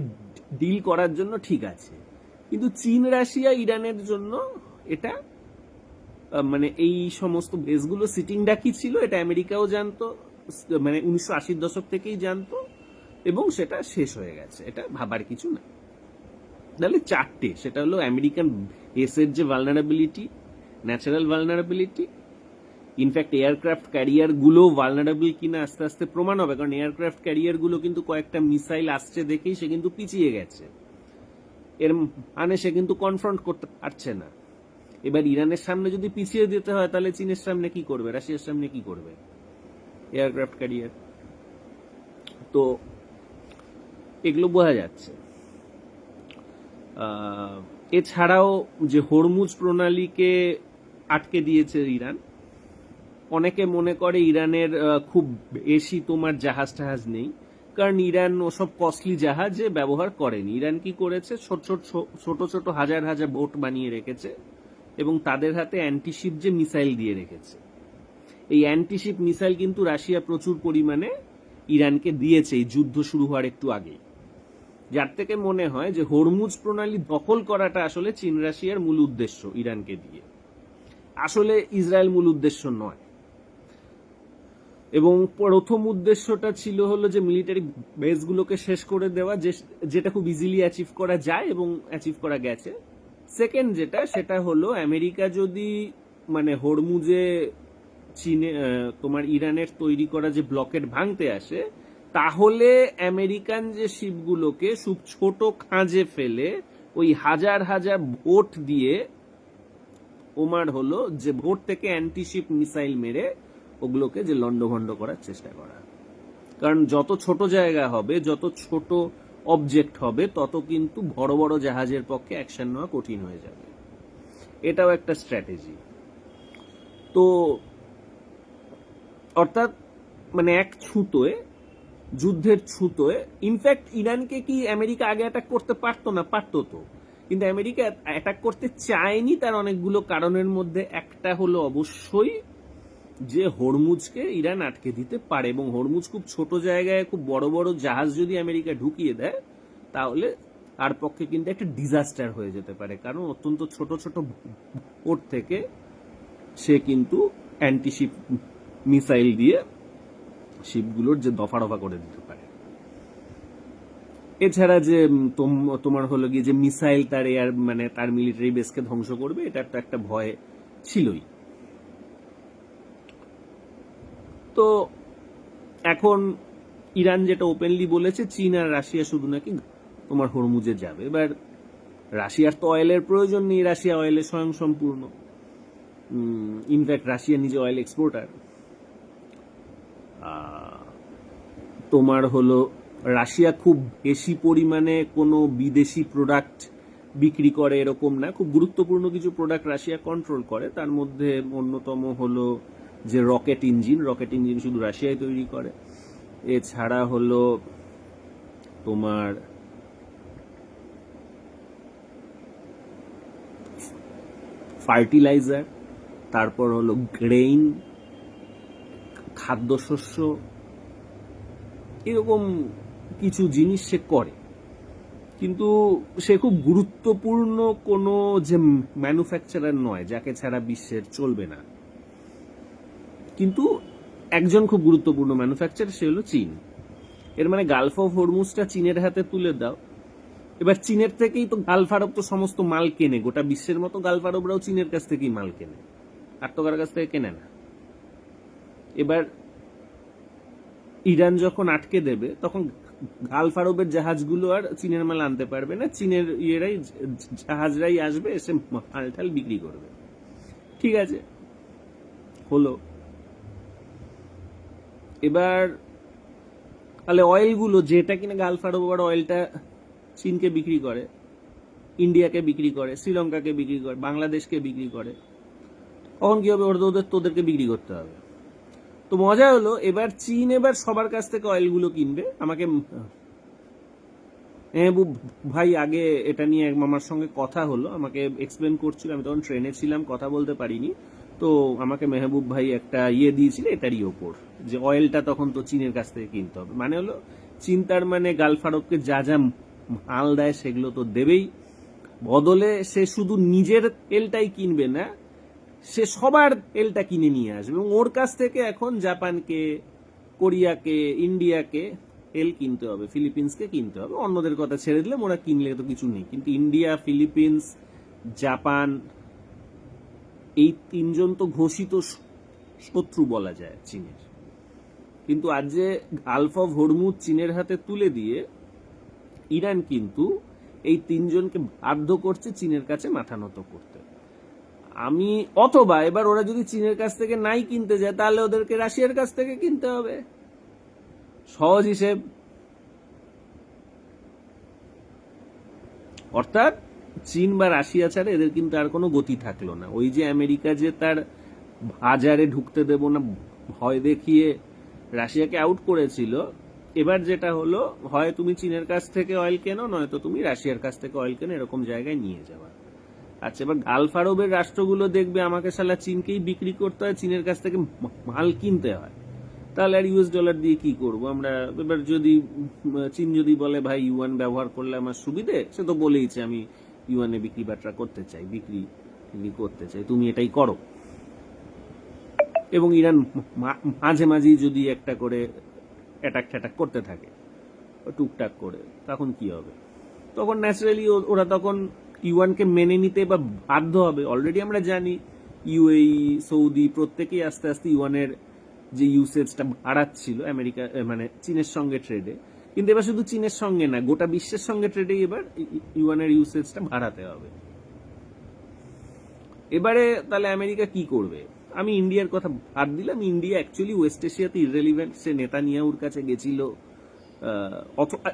ডিল করার জন্য ঠিক আছে। কিন্তু চীন, রাশিয়া, ইরানের জন্য এটা মানে এই সমস্ত বেসগুলো সিটিং ডাকি ছিল, এটা আমেরিকাও জানতো, মানে 1980-র দশক থেকেই জানতো, এবং সেটা শেষ হয়ে গেছে, এটা ভাবার কিছু না। তাহলে চারটে, সেটা হলো আমেরিকান বেসের যে vulnerability, natural vulnerability, in fact aircraft carrier গুলো ভালনারেবল কিনা আস্তে আস্তে প্রমাণ হবে, কারণ এয়ারক্রাফট ক্যারিয়ার গুলো কিন্তু কয়েকটা মিসাইল আসছে দেখেই সে কিন্তু পিছিয়ে গেছে, এর মানে সে কিন্তু কনফ্রন্ট করতে পারছে না। এবার ইরানের সামনে যদি পিছিয়ে দিতে হয়, তাহলে চীনের সামনে কি করবে, রাশিয়ার সামনে কি করবে? Aircraft carrier. তো এগুলো বোঝা যাচ্ছে। এছাড়াও যে হরমুজ প্রণালীকে আটকে দিয়েছে ইরান, অনেকে মনে করে ইরানের খুব বেশি তোমার জাহাজ টাহাজ নেই, কারণ ইরান ওসব কস্টলি জাহাজে ব্যবহার করেনি। ইরান কি করেছে, ছোট ছোট হাজার হাজার বোট বানিয়ে রেখেছে এবং তাদের হাতে অ্যান্টিশিপ যে মিসাইল দিয়ে রেখেছে। এই অ্যান্টিশিপ মিসাইল কিন্তু রাশিয়া প্রচুর পরিমাণে ইরানকে দিয়েছে এই যুদ্ধ শুরু হওয়ার একটু আগে, যার থেকে মনে হয় যে হরমুজ প্রণালী দখল করাটা আসলে চীন রাশিয়ার মূল উদ্দেশ্য ইরানকে দিয়ে, আসলে ইসরায়েল মূল উদ্দেশ্য নয়। এবং প্রথম উদ্দেশ্যটা ছিল হলো যে মিলিটারি বেসগুলোকে শেষ করে দেওয়া, যেটা খুব ইজিলি অ্যাচিভ করা যায় এবং অ্যাচিভ করা গেছে। সেকেন্ড যেটা, সেটা হলো আমেরিকা যদি মানে হরমুজে চীনে তোমার ইরানের তৈরি করা যে ব্লকেট ভাঙতে আসে, তাহলে আমেরিকান যে শিপগুলোকে খুব ছোট খাঁজে ফেলে ওই হাজার হাজার ভোট দিয়ে ওমার হলো যে ভোট থেকে অ্যান্টিশিপ মিসাইল মেরে ওগুলোকে যে লন্ডভন্ড করার চেষ্টা করা। কারণ যত ছোট জায়গা হবে, যত ছোট অবজেক্ট হবে, তত কিন্তু বড় বড় জাহাজের পক্ষে অ্যাকশন নেওয়া কঠিন হয়ে যাবে। এটাও একটা স্ট্র্যাটেজি। তো অর্থাৎ মানে এক ছুতোয়, যুদ্ধের ছুতোয়, ইনফ্যাক্ট ইরানকে কি আমেরিকা আগে অ্যাটাক করতে পারতো না? পারতো তো, কিন্তু আমেরিকা অ্যাটাক করতে চায়নি। তার অনেকগুলো কারণের মধ্যে একটা হলো অবশ্যই যে হরমুজকে ইরান আটকে দিতে পারে, এবং হরমুজ খুব ছোট জায়গায় খুব বড় বড় জাহাজ যদি আমেরিকা ঢুকিয়ে দেয়, তাহলে তার পক্ষে কিন্তু একটা ডিজাস্টার হয়ে যেতে পারে, কারণ অত্যন্ত ছোট ছোট পোর্ট থেকে সে কিন্তু অ্যান্টিশিপ মিসাইল দিয়ে শিপগুলোর যে দফা রফা করে দিতে পারে। এছাড়া যে তোমার হলো গিয়ে যে মিসাইল তার এয়ার মানে তার মিলিটারি বেসকে ধ্বংস করবে, এটা তো একটা ভয় ছিলই। তো এখন ইরান যেটা ওপেনলি বলেছে, চীন আর রাশিয়া শুধু নাকি তোমার হরমুজে যাবে। এবার রাশিয়ার তো অয়েলের প্রয়োজন নেই, রাশিয়া অয়েলে স্বয়ং সম্পূর্ণ, ইনফ্যাক্ট রাশিয়া নিজে অয়েল এক্সপোর্টার। তোমার হলো রাশিয়া খুব বেশি পরিমাণে কোনো বিদেশি প্রোডাক্ট বিক্রি করে এরকম না, খুব গুরুত্বপূর্ণ কিছু প্রোডাক্ট রাশিয়া কন্ট্রোল করে। তার মধ্যে অন্যতম হলো যে রকেট ইঞ্জিন শুধু রাশিয়ায় তৈরি করে। এছাড়া হলো তোমার ফার্টিলাইজার, তারপর হলো গ্রেইন, খাদ্যশস্য, এরকম কিছু জিনিস সে করে। কিন্তু সে খুব গুরুত্বপূর্ণ কোনো যে ম্যানুফ্যাকচারার নয় যাকে ছাড়া বিশ্বের চলবে না। কিন্তু একজন খুব গুরুত্বপূর্ণ ম্যানুফ্যাকচারার, সে হলো চীন। এর মানে গালফ অফ হরমুজটা চীনের হাতে তুলে দাও। এবার চীনের থেকেই তো গালফ আরব তো সমস্ত মাল কেনে, গোটা বিশ্বের মতো গালফ আরবরাও চীনের কাছ থেকেই মাল কেনে, আর তো কারোর কাছ থেকে কেনে না। এবার ইরান যখন আটকে দেবে তখন গালফ আরবের জাহাজগুলো আর চীনের মাল আনতে পারবে না, চীনের জাহাজরাই আসবে, এসে মাল টাল বিক্রি করবে। ঠিক আছে, হলো। এবার তাহলে অয়েলগুলো, যেটা কিনা গালফ আরব আবার অয়েলটা চীনকে বিক্রি করে, ইন্ডিয়াকে বিক্রি করে, শ্রীলঙ্কাকে বিক্রি করে, বাংলাদেশকে বিক্রি করে, তখন কি হবে? তোদেরকে বিক্রি করতে হবে। তো মজা হলো, এবার চীন এবার সবার কাছ থেকে অয়েলগুলো কিনবে। আমাকে মেহবুব ভাই আগে এটা নিয়ে এক মামার সঙ্গে কথা হলো, আমাকে এক্সপ্লেন করছিল, আমি তখন ট্রেনে ছিলাম, কথা বলতে পারিনি। তো আমাকে মেহবুব ভাই একটা দিয়েছিল এটারই ওপর, যে অয়েলটা তখন তো চীনের কাছ থেকে কিনতে হবে। মানে হলো চীন তার মানে গালফ আরবকে যা যা মাল দেয় সেগুলো তো দেবেই, বদলে সে শুধু নিজের তেলটাই কিনবে না, সে সবার তেলটা কিনে নিয়ে আসবে। এবং ওর কাছ থেকে এখন জাপানকে, কোরিয়াকে, ইন্ডিয়াকে তেল কিনতে হবে, ফিলিপিন্সকে কিনতে হবে। অন্যদের কথা ছেড়ে দিলে ওরা কিনলে তো কিছু নেই, কিন্তু ইন্ডিয়া, ফিলিপিন্স, জাপান, এই তিনজন তো ঘোষিত শত্রু বলা যায় চীনের। কিন্তু আজ যে গালফ অফ হরমুজ চীনের হাতে তুলে দিয়ে ইরান কিন্তু এই তিনজনকে বাধ্য করছে চীনের কাছে মাথা নত করতে। আমি অথবা এবার ওরা যদি চীনের কাছ থেকে নাই কিনতে যায়, তাহলে ওদেরকে রাশিয়ার কাছ থেকে কিনতে হবে। সহজ হিসেব। অর্থাৎ চীন বা রাশিয়া ছাড়া এদের কিন্তু আর কোনো গতি থাকলো না। ওই যে আমেরিকা যে তার বাজারে ঢুকতে দেব না ভয় দেখিয়ে রাশিয়াকে আউট করেছিল, এবার যেটা হলো, হয় তুমি চীনের কাছ থেকে অয়েল কেনো, নয়তো তুমি রাশিয়ার কাছ থেকে অয়েল কেনো, এরকম জায়গায় নিয়ে যাওয়া। আচ্ছা, এবার গালফ আরবের রাষ্ট্রগুলো দেখবে আমাকে শালা চীনকেই বিক্রি করতে হয়, চীনের কাছ থেকে মাল কিনতে হয়, তাহলে আর ইউএস ডলার দিয়ে কি করব আমরা? এবার যদি চীন যদি বলে ভাই ইউয়ান ব্যবহার করলে আমার সুবিধে, সে তো বলেইছে আমি ইউয়ানে বিক্রি বাট্রা করতে চাই, বিক্রি করতে চাই, তুমি এটাই করো। এবং ইরান মাঝে মাঝেই যদি একটা করে অ্যাটাক ট্যাটাক করতে থাকে টুকটাক করে, তখন কি হবে? তখন ন্যাচারালি ওরা তখন ইউয়ানকে মেনে নিতে বা বাধ্য হবে। অলরেডি আমরা জানি ইউএই, সৌদি প্রত্যেকেই আস্তে আস্তে ইউয়ানের যে ইউসেজটা বাড়াচ্ছিল আমেরিকা মানে চীনের সঙ্গে ট্রেডে। কিন্তু এবার শুধু চীনের সঙ্গে না, গোটা বিশ্বের সঙ্গে ট্রেডে এবার ইউয়ানের ইউসেজটা বাড়াতে হবে। এবারে তাহলে আমেরিকা কি করবে? আমি ইন্ডিয়ার কথা বাদ দিলাম, ইন্ডিয়া অ্যাকচুয়ালি ওয়েস্ট এশিয়াতে ইররেলিভেন্ট। সে নেতানিয়াহুর কাছে গেছিল,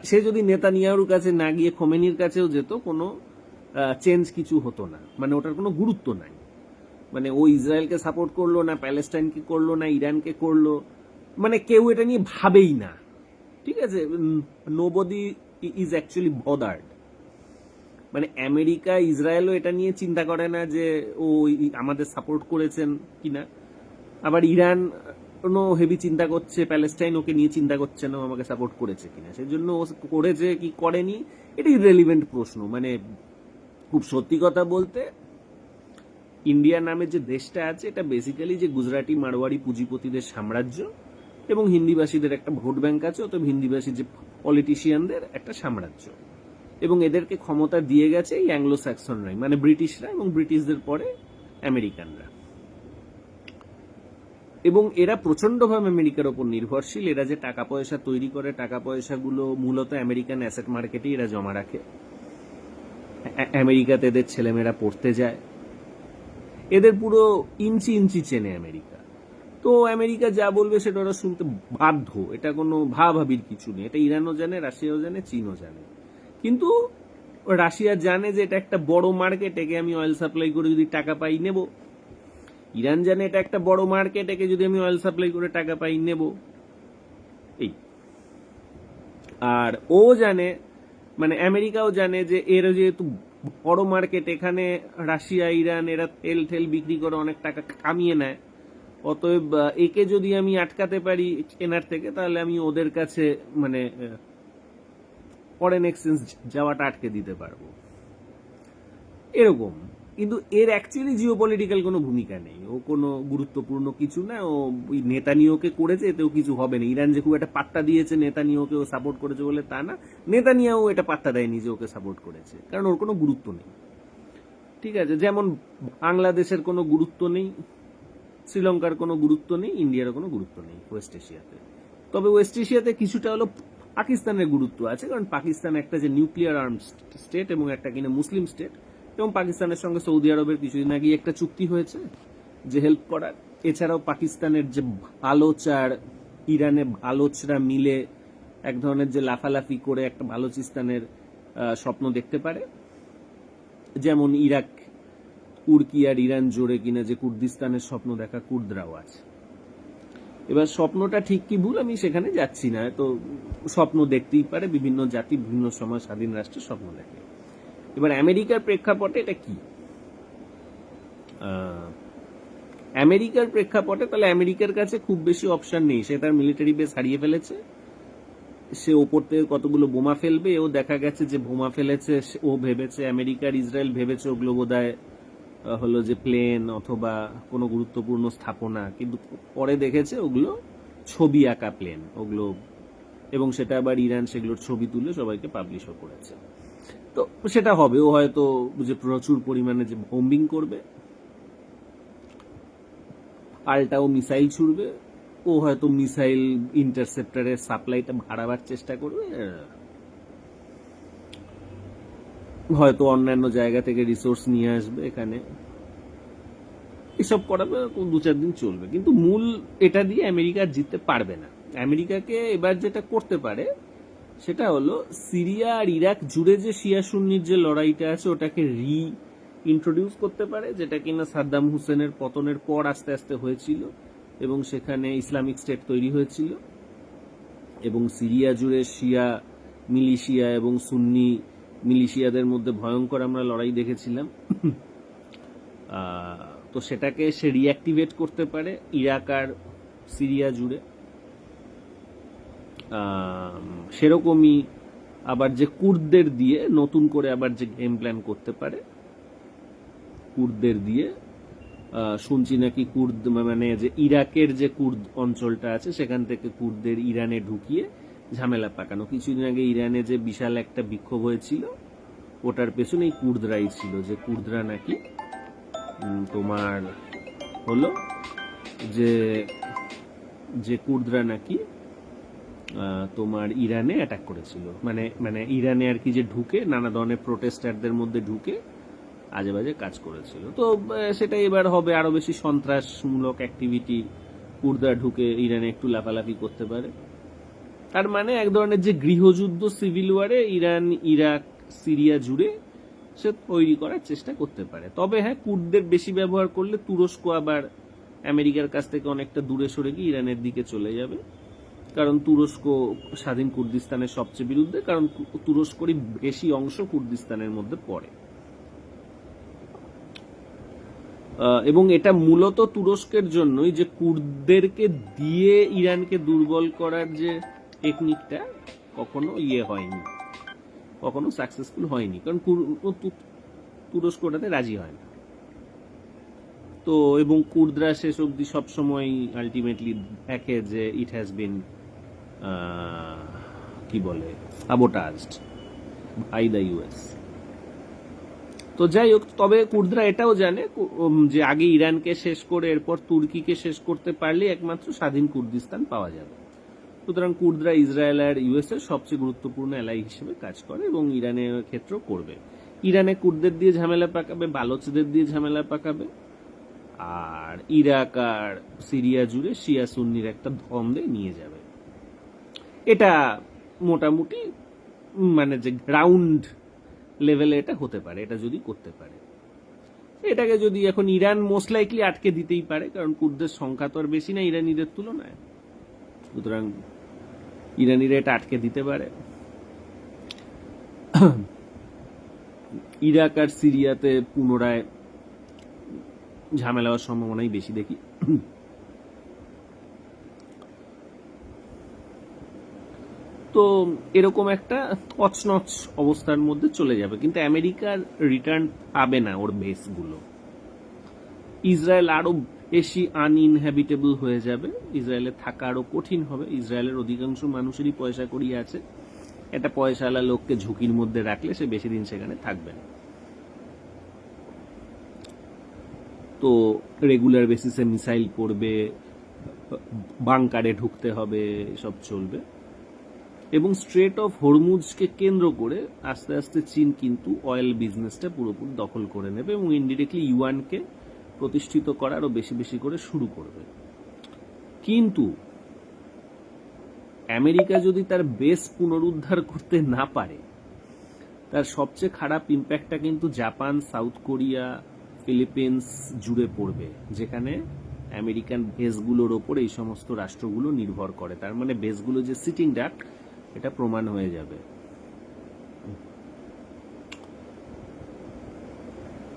সে যদি নেতানিয়াহুর কাছে না গিয়ে খোমেনির কাছেও যেত, কোনো চেঞ্জ কিছু হতো না। মানে ওটার কোনো গুরুত্ব নাই। মানে ও ইসরায়েলকে সাপোর্ট করলো না, প্যালেস্টাইনকে করলো না, ইরানকে করলো, মানে কেউ এটা নিয়ে ভাবেই না। ঠিক আছে, নোবডি ইজ অ্যাকচুয়ালি বদার্ড। মানে আমেরিকা, ইসরায়েলও এটা নিয়ে চিন্তা করে না যে ও আমাদের সাপোর্ট করেছেন কিনা। আবার ইরান কোনো হেভি চিন্তা করছে, প্যালেস্টাইন ওকে নিয়ে চিন্তা করছে না আমাকে সাপোর্ট করেছে কিনা। সেজন্য ও করেছে কি করেনি এটা ইররেলিভেন্ট প্রশ্ন। মানে খুব সত্যি কথা বলতে, ইন্ডিয়া নামে যে দেশটা আছে, এটা বেসিক্যালি যে গুজরাটি মারোয়ারি পুঁজিপতিদের সাম্রাজ্য এবং হিন্দিভাষীদের একটা ভোট ব্যাংক আছে, অত হিন্দিভাষী যে পলিটিশিয়ানদের একটা সাম্রাজ্য। এবং এদেরকে ক্ষমতা দিয়ে গেছে এই অ্যাংলো স্যাক্সনরাই, মানে ব্রিটিশরা, এবং ব্রিটিশদের পরে আমেরিকানরা। এবং এরা প্রচন্ডভাবে আমেরিকার ওপর নির্ভরশীল। এরা যে টাকা পয়সা তৈরি করে, টাকা পয়সাগুলো মূলত আমেরিকান অ্যাসেট মার্কেটে এরা জমা রাখে। আমেরিকাতে এদের ছেলেমেয়েরা পড়তে যায়, এদের পুরো ইঞ্চি ইঞ্চি চেনে আমেরিকা। তো আমেরিকা যা বলবে সেটা ওরা শুনতে বাধ্য, এটা কোনো ভাবাভাবির কিছু নেই। এটা ইরানও জানে, রাশিয়াও জানে, চীনও জানে। কিন্তু রাশিয়া জানে যে এটা একটা বড় মার্কেট, একে আমি অয়েল সাপ্লাই করে যদি টাকা পাই নেব। ইরান জানে এটা একটা বড় মার্কেট, একে যদি আমি অয়েল সাপ্লাই করে টাকা পাই নেব। এই আর ও জানে, মানে আমেরিকাও জানে যে এর যেহেতু বড় মার্কেট, এখানে রাশিয়া, ইরান এরা তেল ঠেল বিক্রি করে অনেক টাকা কামিয়ে নেয়। অতএব একে যদি আমি আটকাতে পারি কেনার থেকে, তাহলে আমি ওদের কাছে মানে ফরেন এক্সচেঞ্জ যাওয়াটা আটকে দিতে পারবো। এরকম কিন্তু এর অ্যাকচুয়ালি জিওপলিটিক্যাল কোনো ভূমিকা নেই, ও কোনো গুরুত্বপূর্ণ কিছু না, ও ওই নেতানিয়াহুকে করেছে, এতেও কিছু হবে না। ইরান যে খুব একটা পাত্তা দিয়েছে নেতানিয়াহুকে ও সাপোর্ট করেছে বলে তা না, নেতানিয়াহু এটা পাত্তা দেয়নি যে ওকে সাপোর্ট করেছে, কারণ ওর কোনো গুরুত্ব নেই। ঠিক আছে, যেমন বাংলাদেশের কোনো গুরুত্ব নেই, শ্রীলঙ্কার কোনো গুরুত্ব নেই, ইন্ডিয়ারও কোনো গুরুত্ব নেই ওয়েস্ট এশিয়াতে। তবে ওয়েস্ট এশিয়াতে কিছুটা হলো পাকিস্তানের গুরুত্ব আছে, কারণ পাকিস্তান একটা যে নিউক্লিয়ার আর্মস স্টেট এবং একটা কিনা মুসলিম স্টেট, এবং পাকিস্তানের সঙ্গে সৌদি আরবের কিছুদিন আগে একটা চুক্তি হয়েছে যে হেল্প করার। এছাড়াও পাকিস্তানের যে বালোচ আর ইরানে বালোচরা মিলে এক ধরনের যে লাফালাফি করে একটা বালোচিস্তানের স্বপ্ন দেখতে পারে, যেমন ইরাক, তুর্কি আর ইরান জোড়ে কিনা যে কুর্দিস্তানের স্বপ্ন দেখা কুর্দরাও আছে। এবার স্বপ্নটা ঠিক কি ভুল আমি সেখানে যাচ্ছি না, তো স্বপ্ন দেখতেই পারে, বিভিন্ন জাতি বিভিন্ন সময় স্বাধীন রাষ্ট্রের স্বপ্ন দেখে। এবার আমেরিকার প্রেক্ষাপটে এটা কি? আমেরিকার প্রেক্ষাপটে তাহলে আমেরিকার কাছে খুব বেশি অপশন নেই, সে তার মিলিটারি বেস হারিয়ে ফেলেছে, সে ওপর থেকে কতগুলো বোমা ফেলবে, ও দেখা গেছে যে বোমা ফেলেছে, ও ভেবেছে আমেরিকার ইসরায়েল ভেবেছে ওগুলো বোধহয় হলো যে প্লেন অথবা কোনো গুরুত্বপূর্ণ স্থাপনা, কিন্তু পরে দেখেছে ওগুলো ছবি আঁকা প্লেন ওগুলো, এবং সেটা আবার ইরান সেগুলোর ছবি তুলে সবাইকে পাবলিশও করেছে। তো সেটা হবে, ও হয়তো যে প্রচুর পরিমাণে যে বোম্বিং করবে, পাল্টাও মিসাইল ছুড়বে, ও হয়তো মিসাইল ইন্টারসেপ্টারের সাপ্লাইটা বাড়াবার চেষ্টা করবে, হয়তো অন্যান্য জায়গা থেকে রিসোর্স নিয়ে আসবে এখানে, এসব করাবে, 2-4 দিন চলবে। কিন্তু মূল এটা দিয়ে আমেরিকা জিততে পারবে না। আমেরিকাকে এবার যেটা করতে পারে সেটা হলো সিরিয়া আর ইরাক জুড়ে যে শিয়া সুন্নির যে লড়াইটা আছে ওটাকে ইন্ট্রোডিউস করতে পারে, যেটা কিনা সাদ্দাম হুসেনের পতনের পর আস্তে আস্তে হয়েছিল, এবং সেখানে ইসলামিক স্টেট তৈরি হয়েছিল, এবং সিরিয়া জুড়ে শিয়া মিলিশিয়া এবং সুন্নি মিলিশিয়াদের মধ্যে ভয়ঙ্কর আমরা লড়াই দেখেছিলাম। তো সেটাকে সে রিঅ্যাক্টিভেট করতে পারে ইরাক আর সিরিয়া জুড়ে। সেরকমই আবার যে কুর্দদের দিয়ে নতুন করে আবার যে গেম প্ল্যান করতে পারে, কুর্দদের দিয়ে শুনছি নাকি কুর্দ মানে যে ইরাকের যে কুর্দ অঞ্চলটা আছে সেখান থেকে কুর্দদের ইরানে ঢুকিয়ে ঝামেলা পাকানো। কিছুদিন আগে ইরানে যে বিশাল একটা বিক্ষোভ হয়েছিল ওটার পেছনে এই কুর্দরাই ছিল, যে কুর্দরা নাকি তোমার হলো যে কুর্দরা নাকি তোমার ইরানে অ্যাটাক করেছিল, মানে ইরানে আর কি যে ঢুকে নানা ধরনের প্রোটেস্টারদের মধ্যে ঢুকে আজে বাজে কাজ করেছিল। তো সেটা এবার হবে আরো বেশি সন্ত্রাসমূলক অ্যাক্টিভিটি, কুর্দরা ঢুকে ইরানে একটু লাফালাফি করতে পারে। তার মানে এক ধরনের যে গৃহযুদ্ধ সিভিল ওয়ারে ইরান ইরাক সিরিয়া জুড়ে সে তৈরি করার চেষ্টা করতে পারে। তবে হ্যাঁ, কুর্দদের বেশি ব্যবহার করলে তুরস্ক আবার আমেরিকার কাছ থেকে অনেকটা দূরে সরে গিয়ে ইরানের দিকে চলে যাবে, কারণ তুরস্ক স্বাধীন কুর্দিস্তানের সবচেয়ে বিরুদ্ধে, কারণ তুরস্করই বেশি অংশ কুর্দিস্তানের মধ্যে পড়ে, এবং এটা মূলত তুরস্কের জন্যই যে কুর্দদেরকে দিয়ে ইরানকে দুর্বল করার যে টেকনিকটা কখনো হয়নি, কখনো সাকসেসফুল হয়নি, কারণ তুরস্ক ওটাতে রাজি হয় না। তো এবং কুর্দরা শেষ অব্দি সবসময় আলটিমেটলি দেখে যে ইট হ্যাজ বিন কি বলে সাবোটাজড বাই দ্য ইউএস। তো যাই হোক, তবে কুর্দরা এটাও জানে যে আগে ইরানকে শেষ করে এরপর তুর্কিকে শেষ করতে পারলে একমাত্র স্বাধীন কুর্দিস্তান পাওয়া যাবে। সুতরাং কুর্দরা ইসরায়েল আর ইউএস এর সবচেয়ে গুরুত্বপূর্ণ এলাই হিসেবে কাজ করে, এবং ইরানের ক্ষেত্রেও করবে। ইরানে কুর্দদের দিয়ে ঝামেলা পাকাবে, বালোচদের দিয়ে ঝামেলা পাকাবে, আর ইরাক আর সিরিয়া জুড়ে শিয়া সুন্নির একটা দ্বন্দ্বে নিয়ে যাবে। এটা মোটামুটি মানে যে গ্রাউন্ড লেভেলে এটা হতে পারে, এটা যদি করতে পারে। এটাকে যদি এখন ইরান মোস্ট লাইকলি আটকে দিতেই পারে, কারণ কুর্দের সংখ্যা তো আর বেশি না ইরানিদের তুলনায়, সুতরাং ইরানিরা এটা আটকে দিতে পারে। ইরাক আর সিরিয়াতে পুনরায় ঝামেলা হওয়ার সম্ভাবনাই বেশি দেখি। তো তো এরকম একটা অচনচ অবস্থার মধ্যে চলে যাবে, কিন্তু আমেরিকার রিটার্ন পাবে না ওর বেসগুলো। ইসরায়েল আরো বেশি আনইনহ্যাবিটেবল হয়ে যাবে, ইসরায়েলে থাকা আরো কঠিন হবে। ইসরায়েলের অধিকাংশ মানুষেরই পয়সা কড়ি আছে, একটা পয়সাওয়ালা লোককে ঝুঁকির মধ্যে রাখলে সে বেশি দিন সেখানে থাকবে না। তো রেগুলার বেসিসে মিসাইল পড়বে, বাংকারে ঢুকতে হবে, সব চলবে। এবং স্ট্রেট অফ হরমুজকে কেন্দ্র করে আস্তে আস্তে চীন কিন্তু অয়েল বিজনেসটা পুরোপুরি দখল করে নেবে এবং ইনডিরেক্টলি ইউয়ানকে প্রতিষ্ঠিত করা আরো বেশি বেশি করে শুরু করবে। কিন্তু আমেরিকা যদি তার বেস পুনরুদ্ধার করতে না পারে, তার সবচেয়ে খারাপ ইম্প্যাক্টটা কিন্তু জাপান, সাউথ কোরিয়া, ফিলিপিন্স জুড়ে পড়বে, যেখানে আমেরিকান বেসগুলোর ওপর এই সমস্ত রাষ্ট্রগুলো নির্ভর করে। তার মানে বেসগুলো যে সিটিং ডাক, এটা প্রমাণ হয়ে যাবে।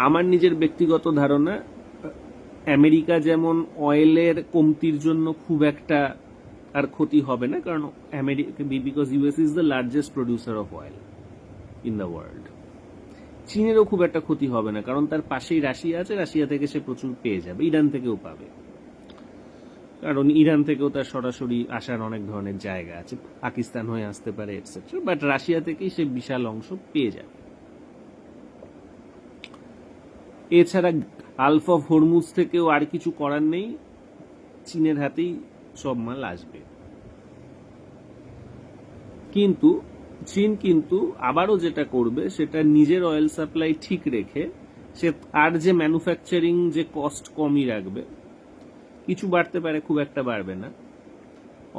আমার নিজের ব্যক্তিগত ধারণা, আমেরিকা যেমন অয়েলের কমতির জন্য খুব একটা আর ক্ষতি হবে না, কারণ America, because US is the largest producer of oil in the world. চীনেরও খুব একটা ক্ষতি হবে না, কারণ তার পাশেই রাশিয়া আছে, রাশিয়া থেকে সে প্রচুর পেয়ে যাবে, ইরান থেকেও পাবে, কারণ ইরান থেকেও তার সরাসরি আসার অনেক ধরনের জায়গা আছে, পাকিস্তান হয়ে আসতে পারে এটসেট্রা, বাট রাশিয়া থেকেই সে বিশাল অংশ পেয়ে যাবে। এছাড়া গালফ অফ হরমুজ থেকেও আর কিছু করার নেই, চীনের হাতেই সব মাল আসবে। কিন্তু চীন কিন্তু আবারও যেটা করবে, সেটা নিজের অয়েল সাপ্লাই ঠিক রেখে সে আর যে ম্যানুফ্যাকচারিং যে কস্ট কমই রাখবে, কিছু বাড়তে পারে, খুব একটা বাড়বে না।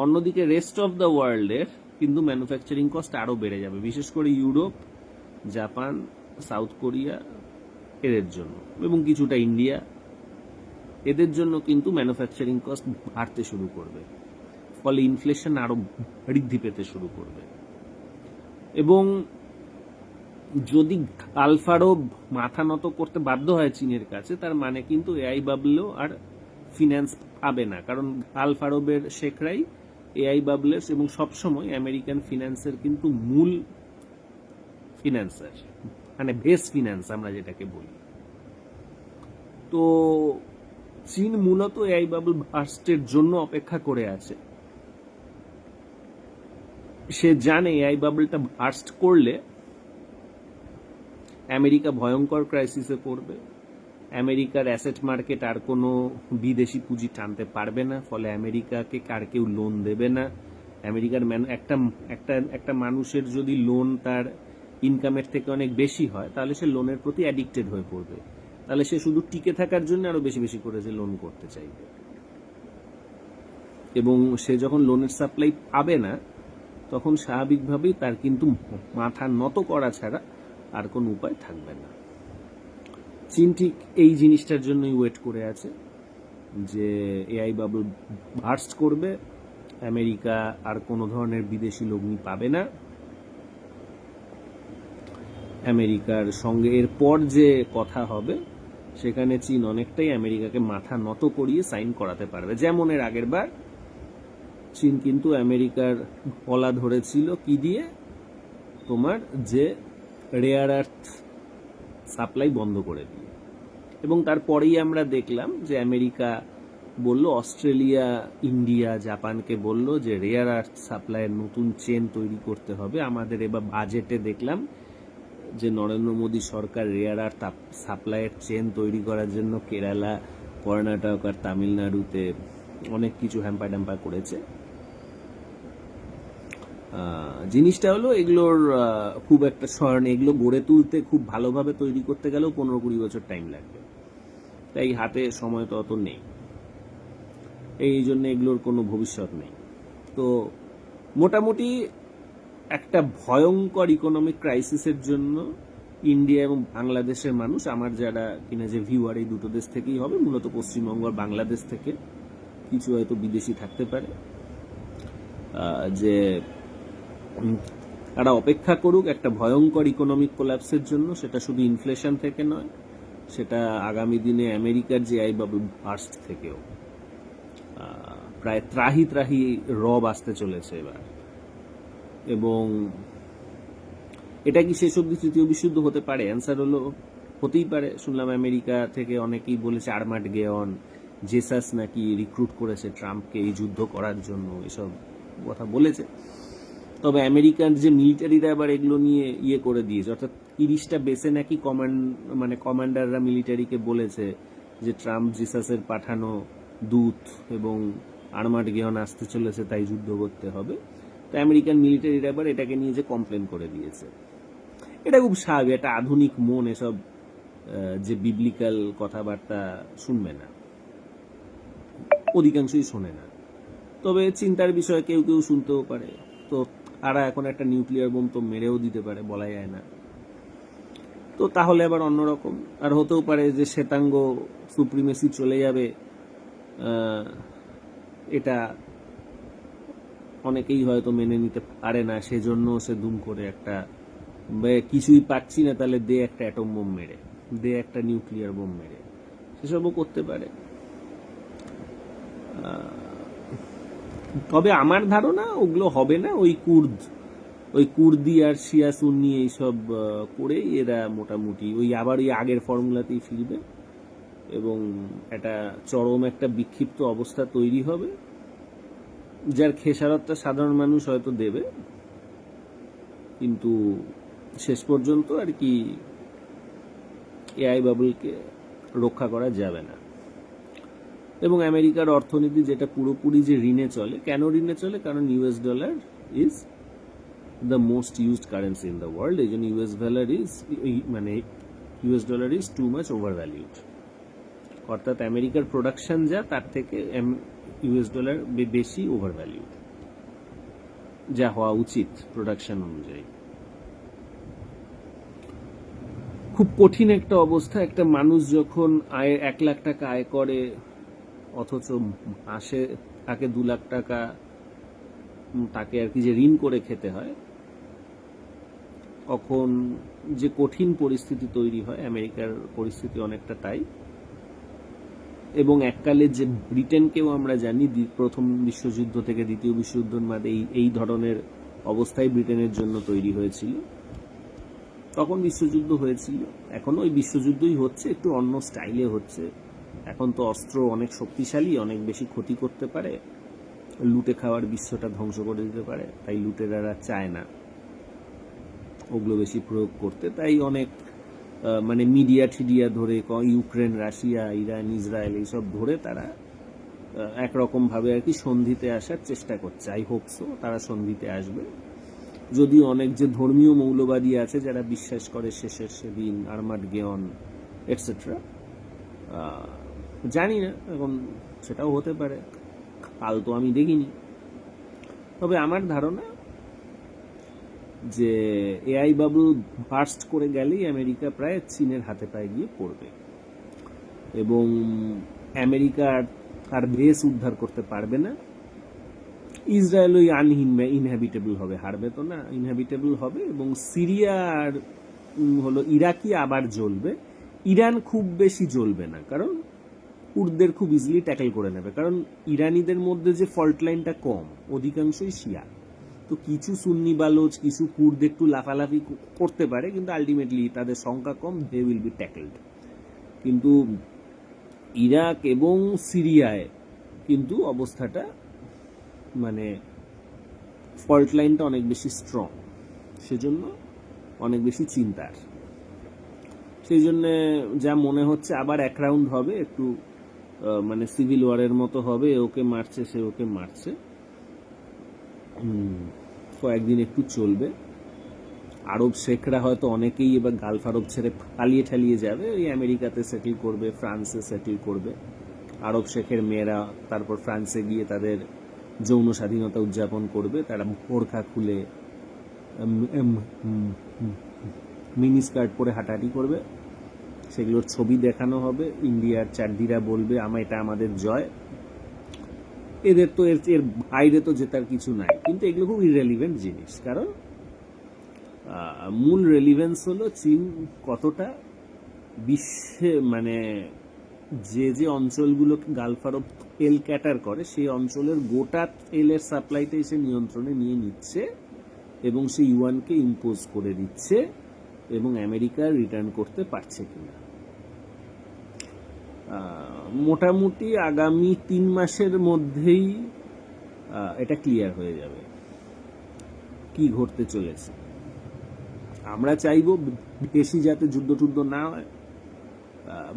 অন্যদিকে রেস্ট অফ দ্য ওয়ার্ল্ডের কিন্তু ম্যানুফ্যাকচারিং কস্ট আরো বেড়ে যাবে, বিশেষ করে ইউরোপ, জাপান, সাউথ কোরিয়া, এদের জন্য, এবং কিছুটা ইন্ডিয়া, এদের জন্য কিন্তু ম্যানুফ্যাকচারিং কস্ট বাড়তে শুরু করবে, ফলে ইনফ্লেশন আরো বৃদ্ধি পেতে শুরু করবে। এবং যদি আলফারও মাথা নত করতে বাধ্য হয় চীনের কাছে, তার মানে কিন্তু এআই বাবলেও আর ফিন্যান্স পাবে না, কারণ আলফারবের শেখরাই এআই বাবলেস এবং সবসময় আমেরিকান ফিন্যান্সের কিন্তু মূল ফিন্যান্সার, মানে বেস ফিন্যান্স আমরা যেটাকে বলি। তো চীন মূলত এআই বাবল বার্স্টের জন্য অপেক্ষা করে আছে। সে জানে এআই বাবলটা বার্স্ট করলে আমেরিকা ভয়ঙ্কর ক্রাইসিসে পড়বে, আমেরিকার অ্যাসেট মার্কেট আর কোনো বিদেশি পুঁজি টানতে পারবে না, ফলে আমেরিকাকে আর কেউ লোন দেবে না। আমেরিকার একটা মানুষের যদি লোন তার ইনকামের থেকে অনেক বেশি হয়, তাহলে সে লোনের প্রতি অ্যাডিক্টেড হয়ে পড়বে, তাহলে সে শুধু টিকে থাকার জন্য আরো বেশি বেশি করে যে লোন করতে চাইবে, এবং সে যখন লোনের সাপ্লাই পাবে না, তখন স্বাভাবিকভাবেই তার কিন্তু মাথা নত করা ছাড়া আর কোনো উপায় থাকবে না। চীন ঠিক এই জিনিসটার জন্যই ওয়েট করে আছে যে এআই বাবল বার্স্ট করবে, আমেরিকা আর কোনো ধরনের বিদেশি লগ্নি পাবে না, আমেরিকার সঙ্গে এরপর যে কথা হবে সেখানে চীন অনেকটাই আমেরিকাকে মাথা নত করিয়ে সাইন করাতে পারবে। যেমন এর আগের বার চীন কিন্তু আমেরিকার গলা ধরেছিল কি দিয়ে, তোমার যে রেয়ার আর্থ সাপ্লাই বন্ধ করে দিয়ে, এবং তারপরেই আমরা দেখলাম যে আমেরিকা বলল, অস্ট্রেলিয়া, ইন্ডিয়া, জাপানকে বলল যে রেয়ার আর্থ সাপ্লাইয়ের নতুন চেন তৈরি করতে হবে। আমাদের এবার বাজেটে দেখলাম যে নরেন্দ্র মোদী সরকার রেয়ার আর্থ সাপ্লাইয়ের চেন তৈরি করার জন্য কেরালা, কর্ণাটক আর তামিলনাড়ুতে অনেক কিছু হ্যাম্পা ড্যাম্পা করেছে। জিনিসটা হলো এগুলোর খুব একটা স্মরণ, এগুলো গড়ে তুলতে খুব ভালোভাবে তৈরি করতে গেলেও 15-20 বছর টাইম লাগবে, তাই হাতে সময় তো অত নেই, এই জন্য এগুলোর কোনো ভবিষ্যৎ নেই। তো মোটামুটি একটা ভয়ঙ্কর ইকোনমিক ক্রাইসিসের জন্য ইন্ডিয়া এবং বাংলাদেশের মানুষ, আমার যারা কিনা যে ভিউয়ার, এই দুটো দেশ থেকেই হবে, মূলত পশ্চিমবঙ্গ আর বাংলাদেশ থেকে, কিছু হয়তো বিদেশি থাকতে পারে, যে তারা অপেক্ষা করুক একটা ভয়ঙ্কর ইকোনমিক কোল্যাপসের জন্য। সেটা শুধু ইনফ্লেশন থেকে নয়, সেটা আগামী দিনে আমেরিকার যে আই বাবল বার্স্ট থেকেও প্রায় ত্রাহি ত্রাহি রব আসতে চলেছে এবার। এবং এটা কি শেষ অবধি তৃতীয় বিশ্বযুদ্ধ হতে পারে? অ্যান্সার হলো হতেই পারে। শুনলাম আমেরিকা থেকে অনেকেই বলেছে আর্মাড গেয়ন, জেসাস নাকি রিক্রুট করেছে ট্রাম্পকে এই যুদ্ধ করার জন্য, এসব কথা বলেছে। তবে আমেরিকান যে মিলিটারিরা আবার এগুলো নিয়ে করে দিয়েছে, অর্থাৎ 30টা বেসে নাকি কমান্ডাররা মিলিটারিকে বলেছে যে ট্রাম্প জেসাসের পাঠানো দূত এবং আর্মাড গেয়ন আসতে চলেছে, তাই যুদ্ধ করতে হবে। তো আমেরিকান মিলিটারিরা আবার এটাকে নিয়ে যে কমপ্লেন করে দিয়েছে। এটা খুব স্বাভাবিক, একটা আধুনিক মন এসব যে বিবলিক্যাল কথাবার্তা শুনবে না, অধিকাংশই শোনে না। তবে চিন্তার বিষয়, কেউ কেউ শুনতেও পারে। তো তারা এখন একটা নিউক্লিয়ার বোম তো মেরেও দিতে পারে, বলা যায় না। তো তাহলে আবার অন্যরকম। আর হতেও পারে যে শ্বেতাঙ্গ সুপ্রিমেসি চলে যাবে, এটা অনেকেই হয়তো মেনে নিতে পারে না, সেজন্য সে দুম করে একটা কিছুই পাচ্ছি না, তাহলে দে একটা অ্যাটম বোম মেরে, দে একটা নিউক্লিয়ার বোম মেরে, সেসবও করতে পারে। তবে আমার ধারণা ওগুলো হবে না। ওই কুর্দি আর শিয়া সুন্নি এইসব করে এরা মোটামুটি আবার ওই আগের ফর্মুলাতেই ফিরবে এবং একটা চরম একটা বিক্ষিপ্ত অবস্থা তৈরি হবে, যার খেসারতটা সাধারণ মানুষ হয়তো দেবে, কিন্তু শেষ পর্যন্ত আর কি এআই বাবলকে রক্ষা করা যাবে না। এবং আমেরিকার অর্থনীতি যেটা পুরোপুরি যে ঋণে চলে, কেন ঋণে চলে? কারণ US dollar is the most used currency in the world. এই জন্য US dollar is too much over valued. অর্থাৎ আমেরিকার প্রোডাকশন যা, তার থেকে ইউএস ডলার বেশি ওভার ভ্যালিউড, যা হওয়া উচিত প্রোডাকশন অনুযায়ী। খুব কঠিন একটা অবস্থা। একটা মানুষ যখন 1 লাখ টাকা আয় করে, অথচ মাসে তাকে 2 লাখ টাকা তাকে আর কি যে ঋণ করে খেতে হয়, তখন যে কঠিন পরিস্থিতি তৈরি হয়। আমেরিকার পরিস্থিতি অনেকটা তাই। এবং এককালে যে ব্রিটেনকেও আমরা জানি প্রথম বিশ্বযুদ্ধ থেকে দ্বিতীয় বিশ্বযুদ্ধের মধ্যে এই ধরনের অবস্থায় ব্রিটেনের জন্য তৈরি হয়েছিল। তখন বিশ্বযুদ্ধ হয়েছিল, এখনো ওই বিশ্বযুদ্ধই হচ্ছে, একটু অন্য স্টাইলে হচ্ছে। এখন তো অস্ত্র অনেক শক্তিশালী, অনেক বেশি ক্ষতি করতে পারে, লুটে খাওয়ার বিশ্বটা ধ্বংস করে দিতে পারে, তাই লুটেরারা চায় না ওগুলো বেশি প্রয়োগ করতে। তাই অনেক মিডিয়া ঠিডিয়া ধরে, ইউক্রেন, রাশিয়া, ইরান, ইসরায়েল এইসব ধরে তারা একরকমভাবে আর কি সন্ধিতে আসার চেষ্টা করছে। আই হোপ সো তারা সন্ধিতে আসবে। যদিও অনেক যে ধর্মীয় মৌলবাদী আছে যারা বিশ্বাস করে শেষের সেদিন, আর্মাড গেয়ন এটসেট্রা, জানি না, এখন সেটাও হতে পারে, কাল তো আমি দেখিনি। তবে আমার ধারণা যে এআই বাবল বার্স্ট করে গেলেই আমেরিকা প্রায় চীনের হাতে পায়ে গিয়ে পড়বে এবং আমেরিকা আর বেস উদ্ধার করতে পারবে না। ইসরায়েল ওই ইনহ্যাবিটেবল হবে, হারবে তো না, ইনহ্যাবিটেবল হবে। এবং সিরিয়া আর হলো ইরাকি আবার জ্বলবে। ইরান খুব বেশি জ্বলবে না, কারণ কুর্দদের খুব ইজিলি ট্যাকেল করে নেবে, কারণ ইরানিদের মধ্যে যে ফল্ট লাইনটা কম, অধিকাংশই শিয়া। তো কিছু সুন্নি বালোচ, কিছু কুর্দ একটু লাফালাফি করতে পারে, কিন্তু আলটিমেটলি তাদের সংখ্যা কম, দে উইল বি ট্যাকেলড। কিন্তু ইরাক এবং সিরিয়ায় কিন্তু অবস্থাটা ফল্ট লাইনটা অনেক বেশি স্ট্রং, সেজন্য অনেক বেশি চিন্তার। সেই জন্য যা মনে হচ্ছে আবার এক রাউন্ড হবে, একটু সিভিল ওয়ারের মতো হবে, ওকে মারছে সে ওকে মারছে, কয়েকদিন একটু চলবে। আরব শেখরা হয়তো অনেকেই এবার গালফ আরব ছেড়ে পালিয়ে ঠালিয়ে যাবে, ওই আমেরিকাতে সেটেল করবে, ফ্রান্সে সেটেল করবে। আরব শেখের মেয়েরা তারপর ফ্রান্সে গিয়ে তাদের যৌন স্বাধীনতা উদযাপন করবে, তারা বোরখা খুলে মিনি স্কার্ট পরে হাঁটাহাঁটি করবে, সেগুলোর ছবি দেখানো হবে, ইন্ডিয়ার চারদিরা বলবে এটা আমাদের জয়। এদের তো এর বাইরে তো জেতার কিছু নাই, কিন্তু এগুলো খুব ইরেলিভেন্ট জিনিস, কারণ মূল রেলিভেন্স হলো চীন কতটা বিশ্বে যে অঞ্চলগুলোকে গালফ আরব তেল ক্যাটার করে, সেই অঞ্চলের গোটা তেলের সাপ্লাইটাই সে নিয়ন্ত্রণে নিয়ে নিচ্ছে এবং সে ইউয়ানকে ইম্পোজ করে দিচ্ছে এবং আমেরিকা রিটার্ন করতে পারছে কিনা। মোটামুটি আগামী 3 মাসের মধ্যেই এটা ক্লিয়ার হয়ে যাবে কি ঘটতে চলেছে। আমরা চাইব বেশি যাতে যুদ্ধ না হয়।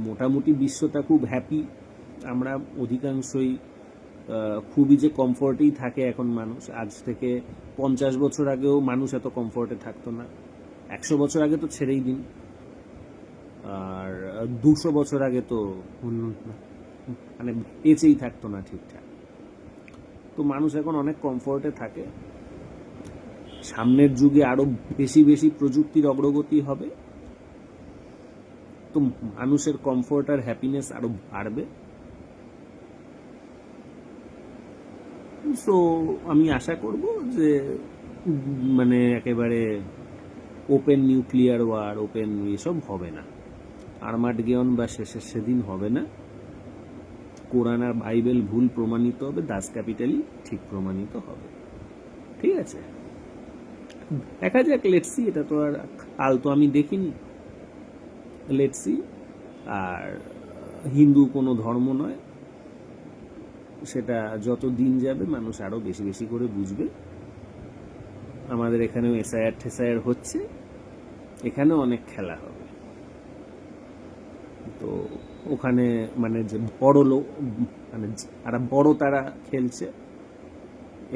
মোটামুটি বিশ্বটা খুব হ্যাপি, আমরা অধিকাংশই খুবই যে কমফোর্টেই থাকে এখন মানুষ। আজ থেকে 50 বছর আগেও মানুষ এত কমফোর্টে থাকতো না, 100 বছর আগে তো ছেড়েই দিন, আর 200 বছর আগে তো মানে বেঁচেই থাকতো না ঠিকঠাক। তো মানুষ এখন অনেক কমফোর্টে থাকে। সামনের যুগে আরো বেশি প্রযুক্তির অগ্রগতি হবে, তো মানুষের কমফোর্ট আর হ্যাপিনেস আরো বাড়বে। সো আমি আশা করব যে মানে একেবারে ওপেন নিউক্লিয়ার ওয়ার, ওপেন এসব হবে না, আর্মাগেডন বা শেষের সেদিন হবে না। কোরআন আর বাইবেল ভুল প্রমাণিত হবে, দাস ক্যাপিটালই ঠিক প্রমাণিত হবে। ঠিক আছে, দেখা যাক, লেটসি। এটা তো আর কাল তো আমি দেখিনি, লেটসি। আর হিন্দু কোনো ধর্ম নয়, সেটা যত দিন যাবে মানুষ আরো বেশি করে বুঝবে। আমাদের এখানেও এসআইআর হচ্ছে, এখানেও অনেক খেলা হবে। তো ওখানে মানে যে বড় লোক, মানে যারা বড় তারা খেলছে,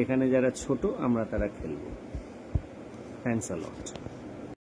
এখানে যারা ছোট আমরা তারা খেলবো। Thanks a lot.